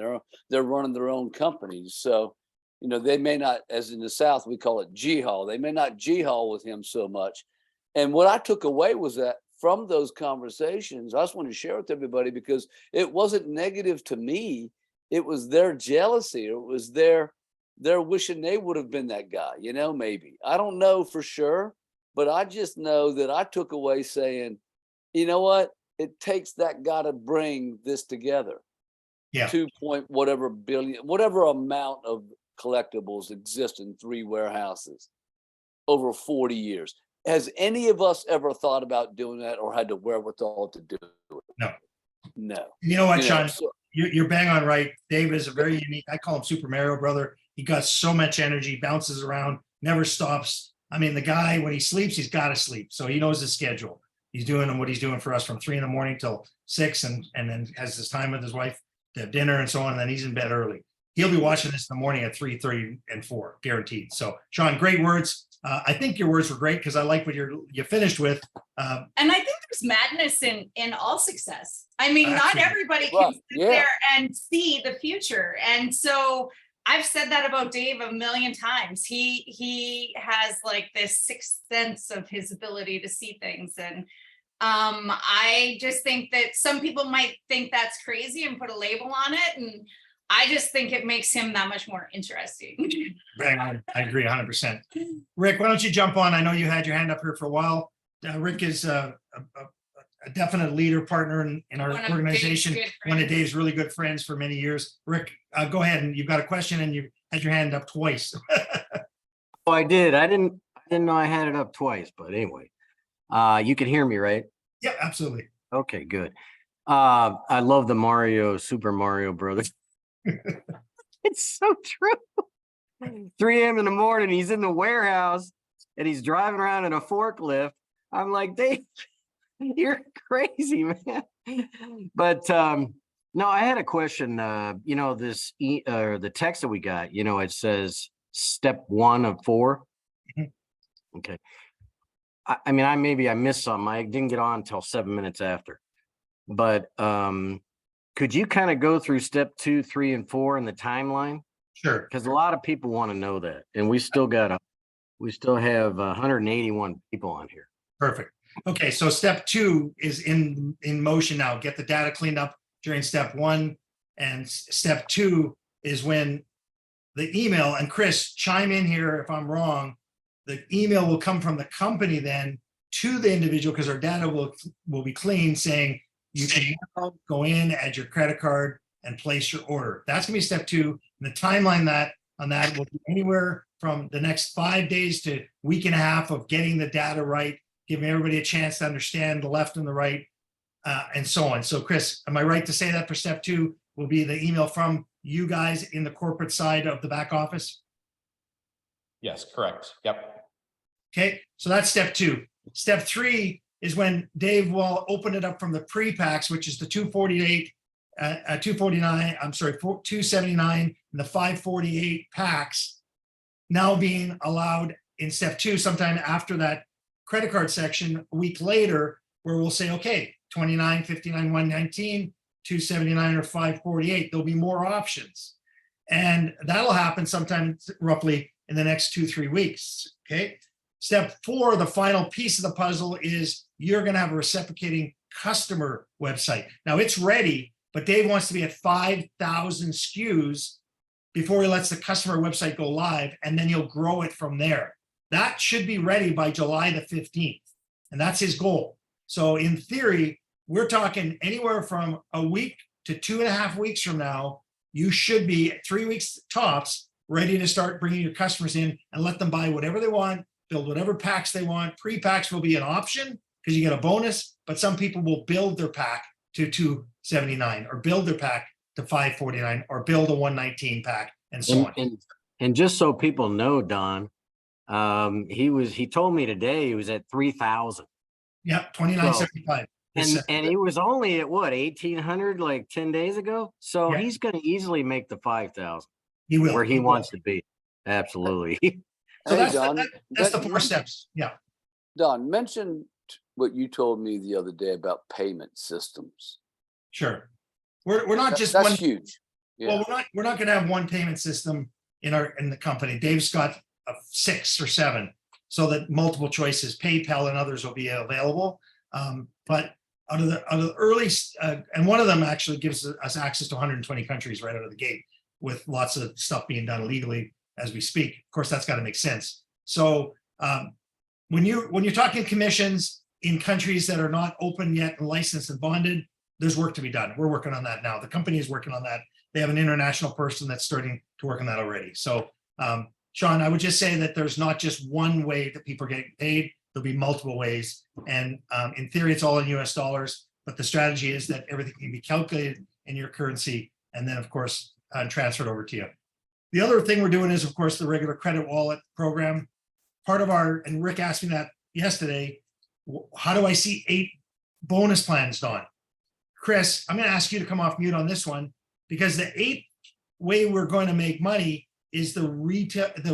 they're running their own companies. So, they may not, as in the South, we call it G-haul. They may not G-haul with him so much. And what I took away was that from those conversations, I just wanted to share with everybody because it wasn't negative to me. It was their jealousy. It was their wishing they would have been that guy, maybe. I don't know for sure, but I just know that I took away saying, you know what? It takes that guy to bring this together. Yeah. 2 point whatever billion, whatever amount of collectibles exist in 3 warehouses over 40 years. Has any of us ever thought about doing that or had the wherewithal to do it? No. No. You know what, Sean? You're bang on right. Dave is a very unique, I call him Super Mario brother. He got so much energy, bounces around, never stops. I mean, the guy, when he sleeps, he's got to sleep. So he knows his schedule. He's doing what he's doing for us from 3 a.m. till 6, and then has his time with his wife to have dinner and so on. And then he's in bed early. He'll be watching this in the morning at 3:30 and 4, guaranteed. So, Sean, great words. I think your words were great because I like what you finished with. And I think there's madness in all success. I mean, not Absolutely. everybody can sit there and see the future. And so I've said that about Dave a million times. He has like this sixth sense of his ability to see things. And I just think that some people might think that's crazy and put a label on it. And I just think it makes him that much more interesting. Bang on. I agree 100%. Rick, why don't you jump on? I know you had your hand up here for a while. Rick is a definite leader partner in our organization, one of Dave's really good friends for many years. Rick, go ahead, and you've got a question and you had your hand up twice. Oh, I did. I didn't know I had it up twice, but anyway, you can hear me, right? Yeah, absolutely. Okay, good. I love the Super Mario Brothers. It's so true. 3 a.m. in the morning, he's in the warehouse and he's driving around in a forklift. I'm like, Dave, you're crazy, man. But no, I had a question. This the text that we got, it says step 1 of 4. Mm-hmm. Okay. I mean, I missed something. I didn't get on until 7 minutes after. But could you kind of go through step 2, 3, and 4 in the timeline? Sure. Because a lot of people want to know that, and we still have 181 people on here. Perfect. Okay, so step 2 is in motion now. Get the data cleaned up during step 1, and step 2 is when the email, and Chris, chime in here if I'm wrong, the email will come from the company then to the individual because our data will be clean, saying you can now go in, add your credit card, and place your order. That's gonna be step 2. And the timeline on that will be anywhere from the next 5 days to week and a half of getting the data right, giving everybody a chance to understand the left and the right, and so on. So Chris, am I right to say that for step 2 will be the email from you guys in the corporate side of the back office? Yes, correct. Yep. Okay, so that's step 2. Step 3 is when Dave will open it up from the pre-packs, which is the 248, 249, I'm sorry, 279 and the 548 packs now being allowed in step 2 sometime after that credit card section a week later, where we'll say, okay, 29, 59, 119, 279 or 548. There'll be more options. And that'll happen sometime roughly in the next 2-3 weeks. Okay. Step 4, the final piece of the puzzle is you're going to have a reciprocating customer website. Now it's ready, but Dave wants to be at 5,000 SKUs before he lets the customer website go live, and then he'll grow it from there. That should be ready by July the 15th. And that's his goal. So in theory, we're talking anywhere from a week to 2.5 weeks from now, you should be 3 weeks tops, ready to start bringing your customers in and let them buy whatever they want, build whatever packs they want. Pre-packs will be an option because you get a bonus, but some people will build their pack to $279 or build their pack to $549 or build a $119 pack and so on. And just so people know, Don, he told me today he was at 3,000. Yep, $29.75. And he was only at what, 1,800 like 10 days ago. So Yeah. he's going to easily make the 5,000 He will. where he will. wants to be. Absolutely. So Hey, that's, Don, that's the that- 4 steps. Yeah. Don, mention what you told me the other day about payment systems. Sure. We're not just That's one. huge. Yeah. Well, we're not going to have one payment system in the company. Dave's got 6 or 7, so that multiple choices, PayPal and others will be available. But out of the early, and one of them actually gives us access to 120 countries right out of the gate, with lots of stuff being done illegally as we speak. Of course, that's got to make sense. So when you're talking commissions in countries that are not open yet and licensed and bonded, there's work to be done. We're working on that now. The company is working on that. They have an international person that's starting to work on that already. So Sean, I would just say that there's not just one way that people are getting paid. There'll be multiple ways. And in theory, it's all in US dollars, but the strategy is that everything can be calculated in your currency and then, of course, transferred over to you. The other thing we're doing is, of course, the regular credit wallet program. Part of and Rick asked me that yesterday, how do I see 8 bonus plans, Don? Chris, I'm going to ask you to come off mute on this one, because the 8th way we're going to make money is the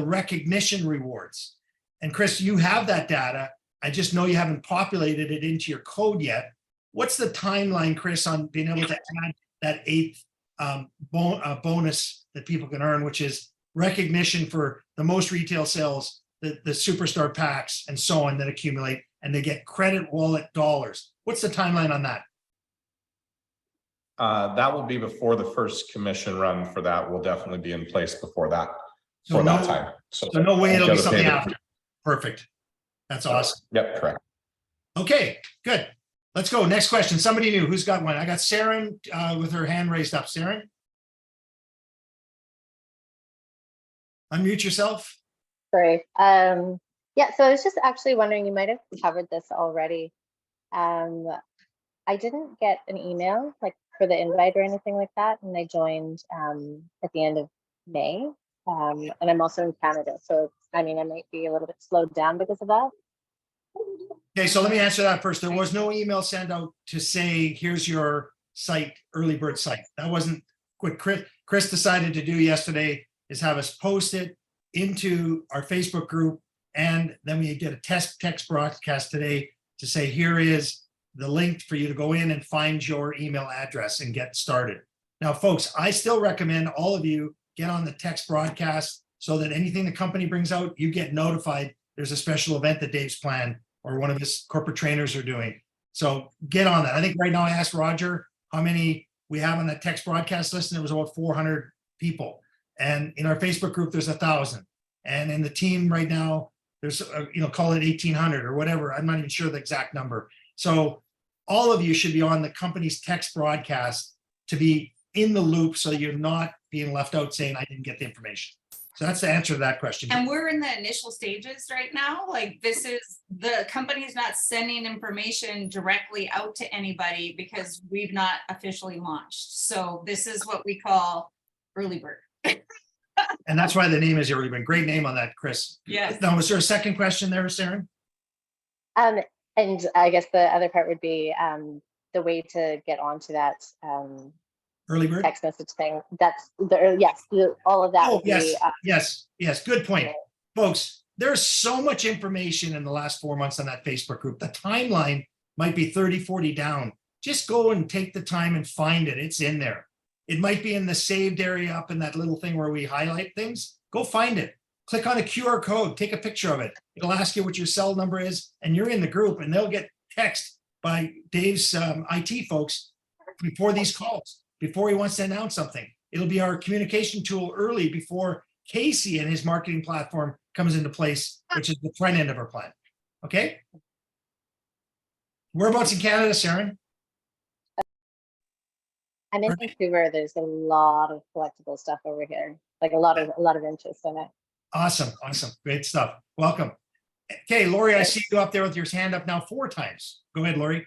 recognition rewards. And Chris, you have that data. I just know you haven't populated it into your code yet. What's the timeline, Chris, on being able to add that 8th bonus that people can earn, which is recognition for the most retail sales, the superstar packs and so on that accumulate, and they get credit wallet dollars? What's the timeline on that? That will be before the first commission run for that will definitely be in place before that, So for that no- time. So no way it'll be gotta something pay the- after. Perfect. That's awesome. Yep, correct. Okay, good. Let's go. Next question. Somebody new. Who's got one? I got Saren with her hand raised up. Saren? Unmute yourself. Sorry. Yeah, so I was just actually wondering, you might have covered this already. I didn't get an email like for the invite or anything like that, and I joined at the end of May. And I'm also in Canada, so I mean, I might be a little bit slowed down because of that. Okay, so let me answer that first. There was no email sent out to say, here's your site, early bird site. That wasn't what Chris decided to do yesterday, is have us post it into our Facebook group. And then we get a text broadcast today to say, here is the link for you to go in and find your email address and get started. Now, folks, I still recommend all of you get on the text broadcast so that anything the company brings out, you get notified. There's a special event that Dave's planned or one of his corporate trainers are doing. So get on that. I think right now I asked Roger how many we have on that text broadcast list, and it was about 400 people. And in our Facebook group, there's 1,000. And in the team right now, there's, call it 1,800 or whatever. I'm not even sure the exact number. So all of you should be on the company's text broadcast to be in the loop, so you're not being left out saying, I didn't get the information. So that's the answer to that question. And we're in the initial stages right now. Like, the company's not sending information directly out to anybody because we've not officially launched. So this is what we call early bird. And that's why the name is early bird. Great name on that, Chris. Yes. Now, was there a second question there, Saren? And I guess the other part would be the way to get onto that Early bird? text message thing. That's all of that. Oh, would yes, be, yes. Good point. yeah. Folks, there's so much information in the last 4 months on that Facebook group. The timeline might be 30, 40 down. Just go and take the time and find it. It's in there. It might be in the saved area up in that little thing where we highlight things. Go find it. Click on a QR code, take a picture of it. It'll ask you what your cell number is, and you're in the group, and they'll get text by Dave's IT folks before these calls, before he wants to announce something. It'll be our communication tool early before Casey and his marketing platform comes into place, which is the front end of our plan. Okay? Whereabouts in Canada, Sharon? I'm in Vancouver. There's a lot of collectible stuff over here, like a lot of interest in it. Awesome. Great stuff. Welcome. Okay, Lori, I see you up there with your hand up now 4 times. Go ahead, Lori.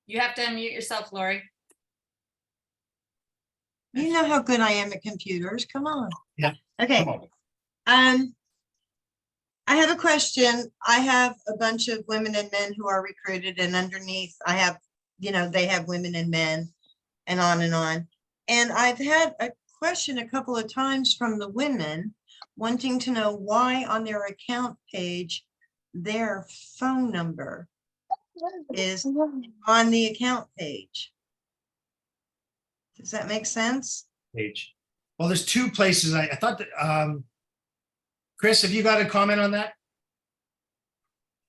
You have to unmute yourself, Lori. You know how good I am at computers. Come on. Yeah. Okay. Come on. I have a question. I have a bunch of women and men who are recruited, and underneath I have, they have women and men and on and on. And I've had a question a couple of times from the women wanting to know why on their account page, their phone number is on the account page. Does that make sense? Page. Well, there's 2 places. I thought that, Chris, have you got a comment on that?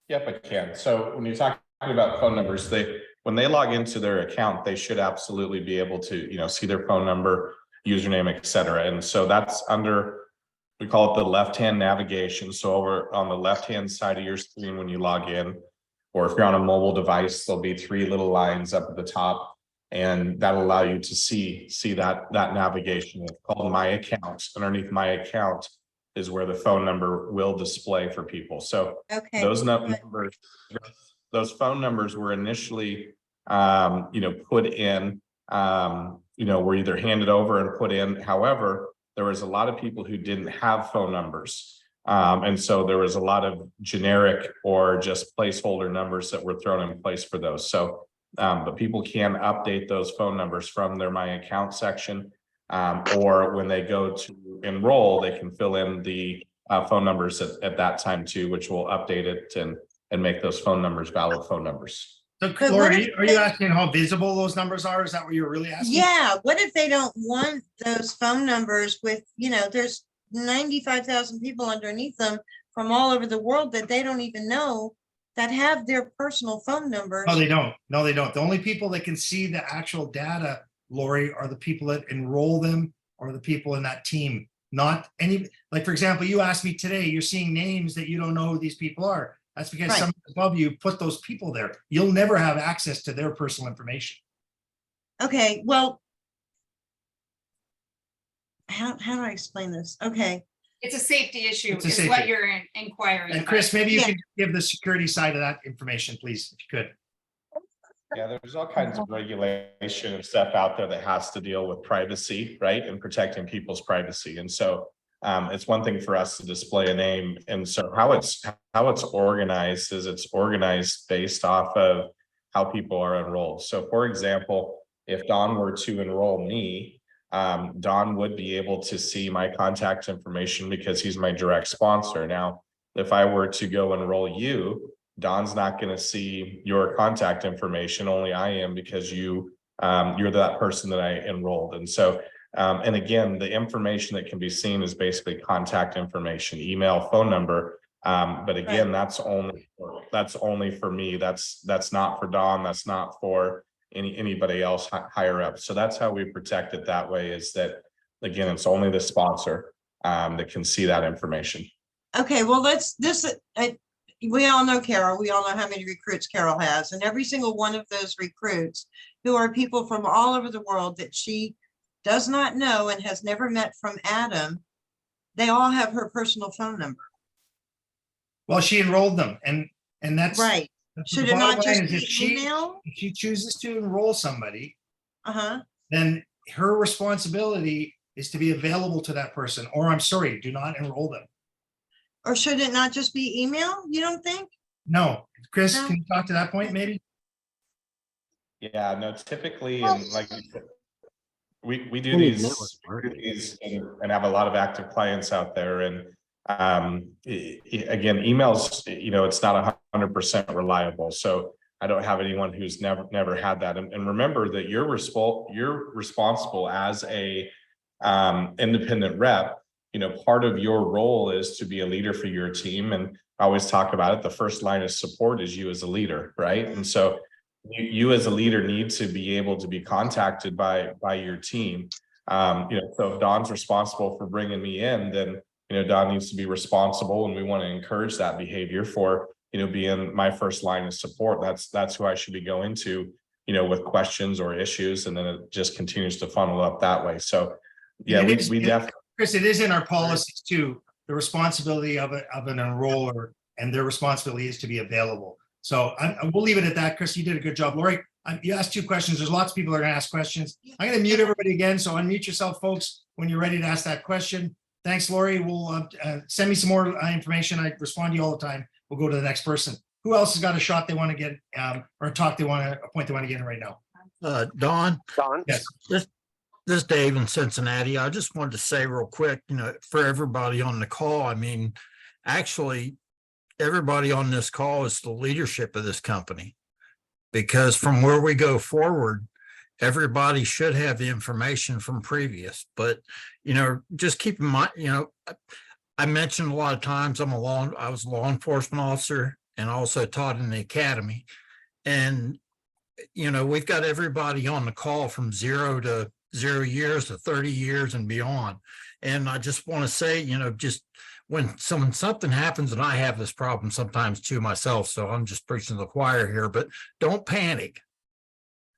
Yep, I can. So when you're talking about phone numbers, when they log into their account, they should absolutely be able to, see their phone number, username, etc. And so that's under, we call it the left-hand navigation. So over on the left-hand side of your screen when you log in, or if you're on a mobile device, there'll be 3 little lines up at the top, and that'll allow you to see that navigation. It's called My Account. Underneath My Account is where the phone number will display for people. So Okay. those numbers, those phone numbers were initially, put in, were either handed over and put in. However, there was a lot of people who didn't have phone numbers. And so there was a lot of generic or just placeholder numbers that were thrown in place for those. So, but people can update those phone numbers from their My Account section, or when they go to enroll, they can fill in the phone numbers at that time too, which will update it and make those phone numbers valid phone numbers. So, Lori, are you asking how visible those numbers are? Is that what you're really asking? Yeah. What if they don't want those phone numbers with, there's 95,000 people underneath them from all over the world that they don't even know that have their personal phone numbers? No, they don't. No, they don't. The only people that can see the actual data, Lori, are the people that enroll them or the people in that team. Not any, like, for example, you asked me today, you're seeing names that you don't know who these people are. That's because Right. someone above you put those people there. You'll never have access to their personal information. Okay, well, how do I explain this? Okay. It's a safety issue It's a is safety. what you're inquiring And about. Chris, maybe you Yeah. can give the security side of that information, please, if you could. Yeah, there's all kinds of regulation and stuff out there that has to deal with privacy, right? And protecting people's privacy. And so it's one thing for us to display a name. And so how it's organized is it's organized based off of how people are enrolled. So for example, if Don were to enroll me, Don would be able to see my contact information because he's my direct sponsor. Now, if I were to go enroll you, Don's not going to see your contact information. Only I am, because you're that person that I enrolled. And so, and again, the information that can be seen is basically contact information, email, phone number. But again, that's only for me. That's not for Don. That's not for anybody else higher up. So that's how we protect it that way, is that, again, it's only the sponsor that can see that information. Okay, well, we all know Carol. We all know how many recruits Carol has, and every single one of those recruits who are people from all over the world that she does not know and has never met from Adam, they all have her personal phone number. Well, she enrolled them, and that's Right. the Should it bottom not line just is be email? if she chooses to enroll somebody, Uh-huh. then her responsibility is to be available to that person, or I'm sorry, do not enroll them. Or should it not just be email? You don't think? No, Chris, No. can you talk to that point maybe? Yeah, no, typically, and like we do need these network marketing. and have a lot of active clients out there. And again, emails, it's not 100% reliable. So I don't have anyone who's never had that. And remember that you're responsible as a independent rep. You know, part of your role is to be a leader for your team. And I always talk about it. The first line of support is you as a leader, right? And so you as a leader need to be able to be contacted by your team. You know, so if Don's responsible for bringing me in, then, you know, Don needs to be responsible, and we want to encourage that behavior for, you know, being my first line of support. That's who I should be going to, you know, with questions or issues, and then it just continues to funnel up that way. So yeah, we definitely, Chris, it is in our policies too, the responsibility of an enroller, and their responsibility is to be available. So we'll leave it at that. Chris, you did a good job. Lori, you asked 2 questions. There's lots of people that are going to ask questions. I'm going to mute everybody again. So unmute yourself, folks, when you're ready to ask that question. Thanks, Lori. We'll send me some more information. I respond to you all the time. We'll go to the next person. Who else has got a shot they want to get or a point they want to get in right now? Don? Yes. This is Dave in Cincinnati. I just wanted to say real quick, you know, for everybody on the call, I mean, actually, everybody on this call is the leadership of this company, because from where we go forward, everybody should have the information from previous. But, you know, just keep in mind, you know, I mentioned a lot of times I was a law enforcement officer and also taught in the academy. And, you know, we've got everybody on the call from 0 years to 30 years and beyond. And I just want to say, you know, just when something happens, and I have this problem sometimes too myself, so I'm just preaching to the choir here, but don't panic.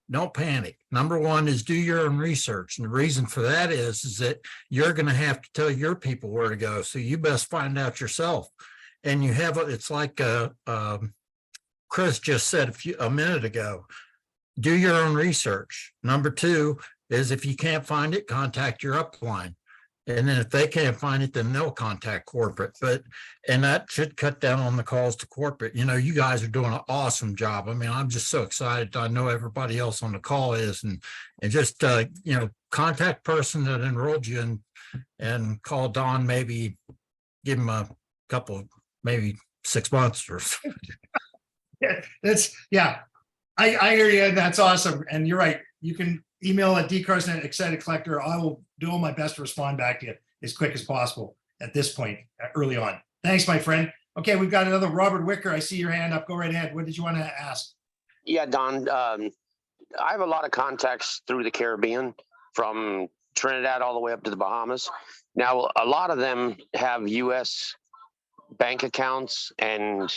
Don't panic. Number one is do your own research. And the reason for that is that you're going to have to tell your people where to go. So you best find out yourself. And you have, it's like Chris just said a minute ago, do your own research. Number 2 is if you can't find it, contact your upline. And then if they can't find it, then they'll contact corporate. And that should cut down on the calls to corporate. You know, you guys are doing an awesome job. I mean, I'm just so excited. I know everybody else on the call is, and just, you know, contact person that enrolled you and call Don, maybe give him a couple, maybe 6 months or so. I hear you. And that's awesome. And you're right. You can email at dcarson@excitedcollector. I will do all my best to respond back to you as quick as possible at this point, early on. Thanks, my friend. Okay, we've got another Robert Wicker. I see your hand up. Go right ahead. What did you want to ask? Yeah, Don, I have a lot of contacts through the Caribbean, from Trinidad all the way up to the Bahamas. Now, a lot of them have U.S. bank accounts and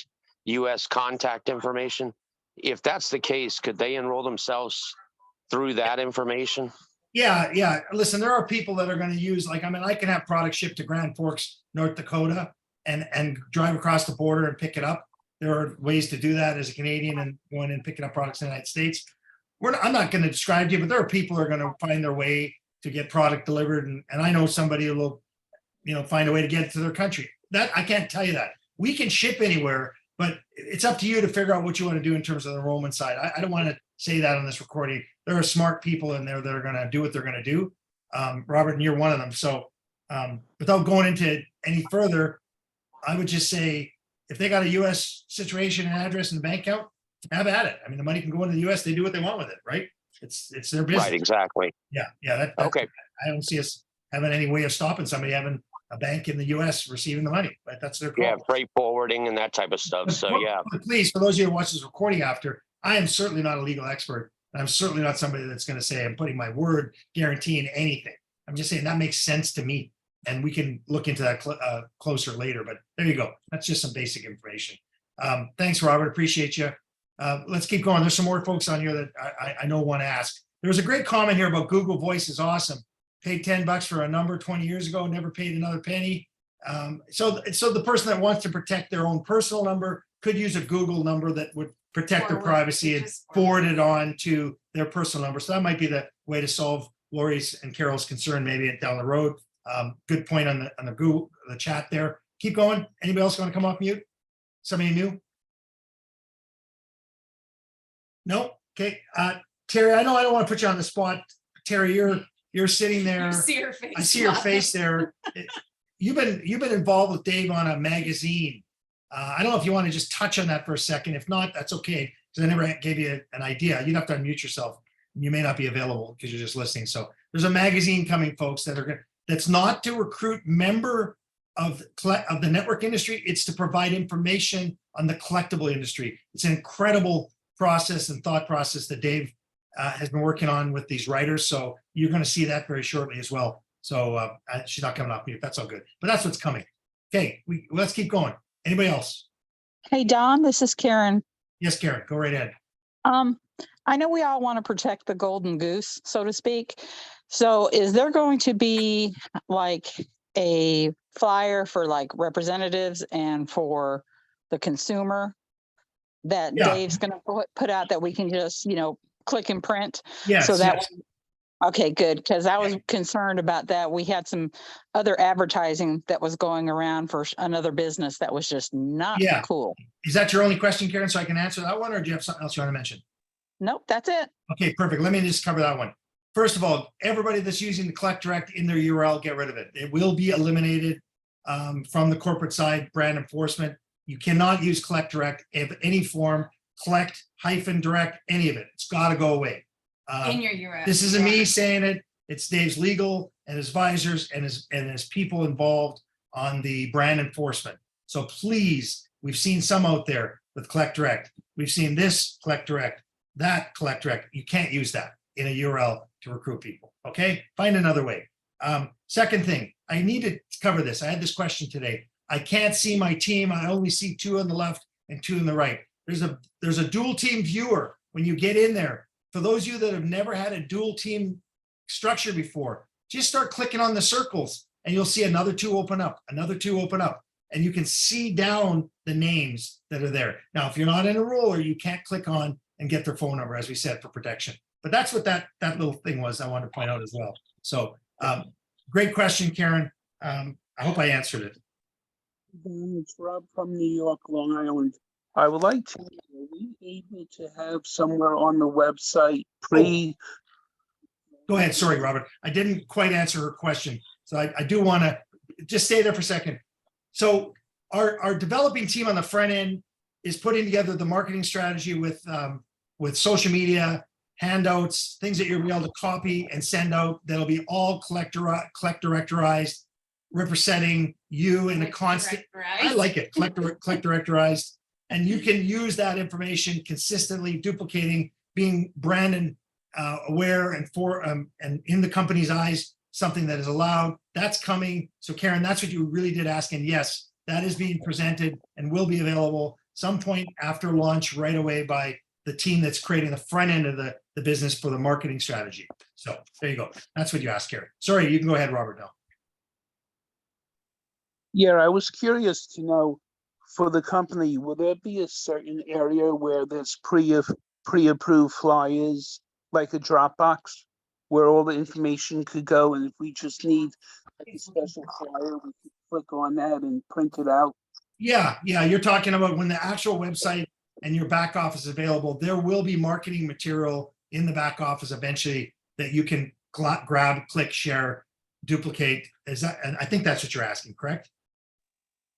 U.S. contact information. If that's the case, could they enroll themselves through that information? Yeah. Listen, there are people that are going to use, like, I mean, I can have products shipped to Grand Forks, North Dakota, and drive across the border and pick it up. There are ways to do that as a Canadian and going and picking up products in the United States. I'm not going to describe to you, but there are people who are going to find their way to get product delivered. And I know somebody who will, you know, find a way to get it to their country. That I can't tell you that. We can ship anywhere, but it's up to you to figure out what you want to do in terms of the enrollment side. I don't want to say that on this recording. There are smart people in there that are going to do what they're going to do. Robert, and you're one of them. So without going into any further, I would just say, if they got a U.S. situation and address in the bank account, have at it. I mean, the money can go into the U.S. They do what they want with it, right? It's their business. Right, exactly. Yeah. Okay. I don't see us having any way of stopping somebody having a bank in the U.S. receiving the money, but that's their call. Yeah, freight forwarding and that type of stuff. So yeah. Please, for those of you who watch this recording after, I am certainly not a legal expert. I'm certainly not somebody that's going to say I'm putting my word guaranteeing anything. I'm just saying that makes sense to me, and we can look into that closer later. But there you go. That's just some basic information. Thanks, Robert. Appreciate you. Let's keep going. There's some more folks on here that I know want to ask. There was a great comment here about Google Voice is awesome. Paid $10 for a number 20 years ago, never paid another penny. So the person that wants to protect their own personal number could use a Google number that would protect their privacy and forward it on to their personal number. So that might be the way to solve Lori's and Carol's concern maybe down the road. Good point on the Google, the chat there. Keep going. Anybody else want to come off mute? Somebody new? No? Okay. Terry, I know I don't want to put you on the spot. Terry, you're sitting there. You see her face. I see your face there. You've been involved with Dave on a magazine. I don't know if you want to just touch on that for a second. If not, that's okay. because I never gave you an idea. You'd have to unmute yourself. You may not be available because you're just listening. So there's a magazine coming, folks, that's not to recruit member of the network industry. It's to provide information on the collectible industry. It's an incredible process and thought process that Dave has been working on with these writers. So you're going to see that very shortly as well. So she's not coming off mute. That's all good. But that's what's coming. Okay, let's keep going. Anybody else? Hey, Don, this is Karen. Yes, Karen, go right ahead. I know we all want to protect the golden goose, so to speak. So is there going to be like a flyer for like representatives and for the consumer that Dave's going to put out that we can just, click and print? Yes. So that okay, good. Because I was concerned about that. We had some other advertising that was going around for another business that was just not cool. Is that your only question, Karen? So I can answer that one, or do you have something else you want to mention? Nope, that's it. Okay, perfect. Let me just cover that one. First of all, everybody that's using the Collect Direct in their URL, get rid of it. It will be eliminated from the corporate side, brand enforcement. You cannot use Collect Direct of any form, Collect-Direct, any of it. It's got to go away. In your URL. This isn't me saying it. It's Dave's legal and his advisors and his people involved on the brand enforcement. So please, we've seen some out there with Collect Direct. We've seen this Collect Direct, that Collect Direct. You can't use that in a URL to recruit people. Okay, find another way. Second thing, I need to cover this. I had this question today. I can't see my team. I only see 2 on the left and 2 on the right. There's a dual team viewer when you get in there. For those of you that have never had a dual team structure before, just start clicking on the circles and you'll see another 2 open up, another 2 open up, and you can see down the names that are there. Now, if you're not in a roller, you can't click on and get their phone number, as we said, for protection. But that's what that little thing was I wanted to point out as well. So great question, Karen. I hope I answered it. It's Rob from New York, Long Island. I would like to know, are we able to have somewhere on the website Go ahead. Sorry, Robert. I didn't quite answer her question. So I do want to just stay there for a second. So our developing team on the front end is putting together the marketing strategy with social media, handouts, things that you'll be able to copy and send out. That'll be all collect directorized, representing you in a constant. I like it. Collect directorized. And you can use that information consistently, duplicating, being brand and aware and and in the company's eyes, something that is allowed. That's coming. So Karen, that's what you really did ask. And yes, that is being presented and will be available some point after launch right away by the team that's creating the front end of the business for the marketing strategy. So there you go. That's what you asked, Karen. Sorry, you can go ahead, Robert, now. Yeah, I was curious to know, for the company, will there be a certain area where there's pre-approved flyers, like a Dropbox, where all the information could go, and if we just need a special flyer, we can click on that and print it out? Yeah, you're talking about when the actual website and your back office is available, there will be marketing material in the back office eventually that you can grab, click, share, duplicate. And I think that's what you're asking, correct?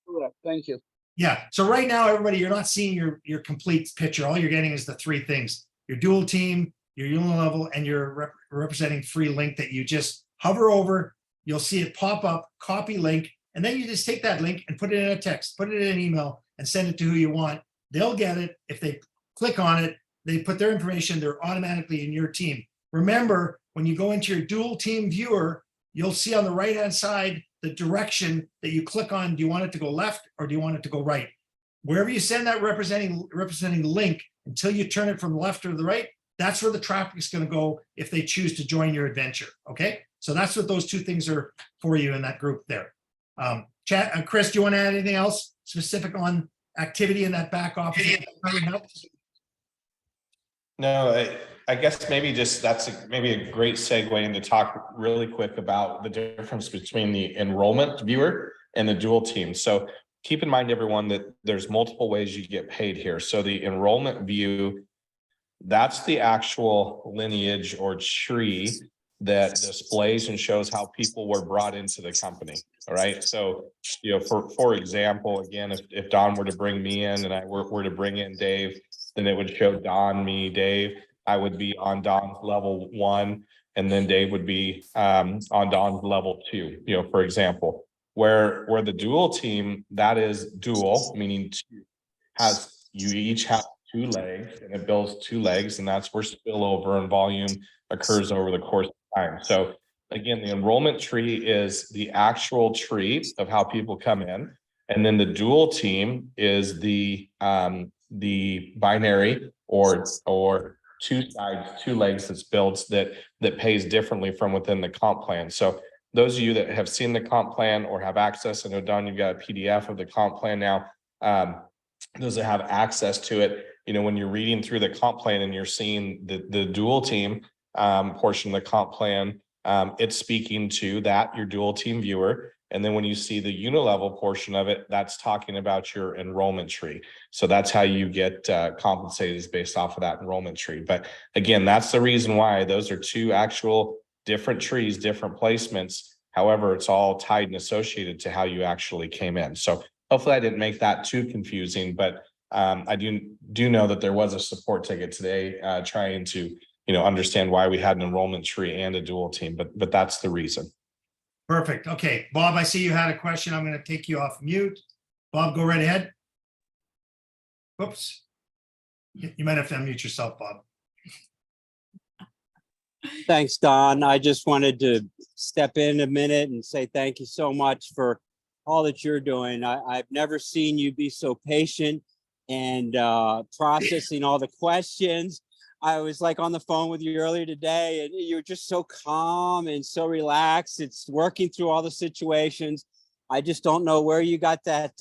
Correct, thank you. Yeah, so right now, everybody, you're not seeing your complete picture. All you're getting is the 3 things: your dual team, your unilevel, and your representing free link that you just hover over. You'll see it pop up, copy link, and then you just take that link and put it in a text, put it in an email, and send it to who you want. They'll get it. If they click on it, they put their information, they're automatically in your team. Remember, when you go into your dual team viewer, you'll see on the right-hand side the direction that you click on. Do you want it to go left or do you want it to go right? Wherever you send that representing link, until you turn it from the left or the right, that's where the traffic is going to go if they choose to join your adventure. Okay, so that's what those 2 things are for you in that group there. Chris, do you want to add anything else specific on activity in that back office? No, I guess maybe just maybe a great segue into talk really quick about the difference between the enrollment viewer and the dual team. So keep in mind, everyone, that there's multiple ways you get paid here. So the enrollment view, that's the actual lineage or tree that displays and shows how people were brought into the company. All right. So, for example, again, if Don were to bring me in and I were to bring in Dave, then it would show Don, me, Dave. I would be on Don's level 1, and then Dave would be on Don's level 2, for example. Where the dual team, that is dual, meaning you each have 2 legs, and it builds 2 legs, and that's where spillover and volume occurs over the course of time. So again, the enrollment tree is the actual tree of how people come in. And then the dual team is the binary or 2 sides, 2 legs that's built that pays differently from within the comp plan. So those of you that have seen the comp plan or have access, I know Don, you've got a PDF of the comp plan now. Those that have access to it, when you're reading through the comp plan and you're seeing the dual team portion of the comp plan, it's speaking to that, your dual team viewer. And then when you see the unilevel portion of it, that's talking about your enrollment tree. So that's how you get compensated, is based off of that enrollment tree. But again, that's the reason why those are 2 actual different trees, different placements. However, it's all tied and associated to how you actually came in. So hopefully I didn't make that too confusing, but I do know that there was a support ticket today trying to understand why we had an enrollment tree and a dual team, but that's the reason. Perfect. Okay, Bob, I see you had a question. I'm going to take you off mute. Bob, go right ahead. Whoops. You might have to unmute yourself, Bob. Thanks, Don. I just wanted to step in a minute and say thank you so much for all that you're doing. I've never seen you be so patient and processing all the questions. I was like on the phone with you earlier today, and you're just so calm and so relaxed. It's working through all the situations. I just don't know where you got that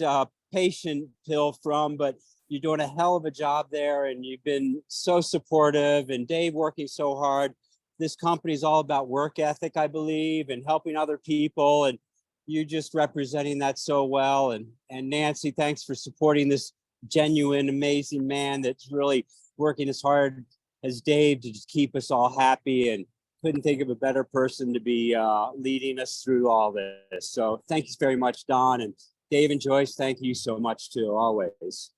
patient pill from, but you're doing a hell of a job there, and you've been so supportive, and Dave working so hard. This company is all about work ethic, I believe, and helping other people, and you just representing that so well. And Nancy, thanks for supporting this genuine, amazing man that's really working as hard as Dave to just keep us all happy, and couldn't think of a better person to be leading us through all this. So thank you very much, Don, and Dave and Joyce, thank you so much too, always.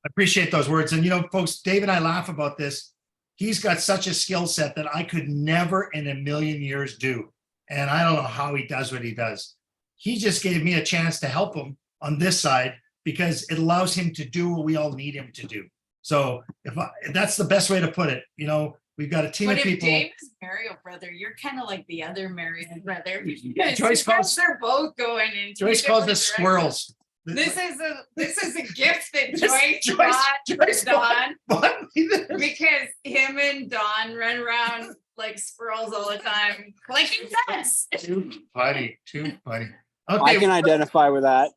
I appreciate those words. And folks, Dave and I laugh about this. He's got such a skill set that I could never in a million years do. And I don't know how he does what he does. He just gave me a chance to help him on this side because it allows him to do what we all need him to do. So if that's the best way to put it, we've got a team of people. But if Dave is Mario brother, you're kind of like the other Mario brother. Joyce calls, they're both going in. Joyce calls us squirrels. This is a gift that Joyce brought Don, because him and Don run around like squirrels all the time, collecting cents. Too funny. Okay, I can identify with that.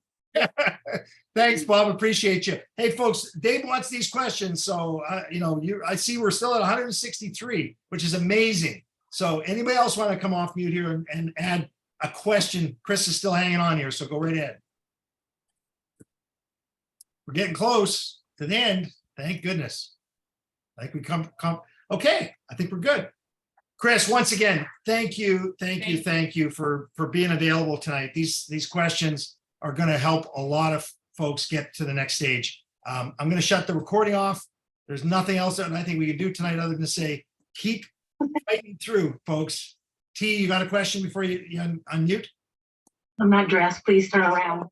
Thanks, Bob. Appreciate you. Hey, folks, Dave wants these questions. So, I see we're still at 163, which is amazing. So anybody else want to come off mute here and add a question? Chris is still hanging on here, so go right ahead. We're getting close to the end. Thank goodness. I think we come. Okay, I think we're good. Chris, once again, thank you for being available tonight. These questions are going to help a lot of folks get to the next stage. I'm going to shut the recording off. There's nothing else that I think we can do tonight other than to say, keep fighting through, folks. T, you got a question before you unmute? I'm not dressed. Please turn around.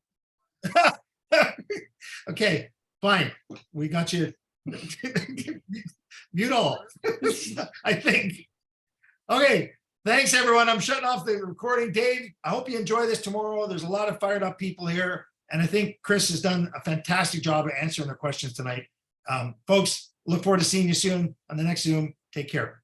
Okay, fine. We got you. Mute all, I think. Okay, thanks everyone. I'm shutting off the recording. Dave, I hope you enjoy this tomorrow. There's a lot of fired up people here. And I think Chris has done a fantastic job of answering the questions tonight. Folks, look forward to seeing you soon on the next Zoom. Take care.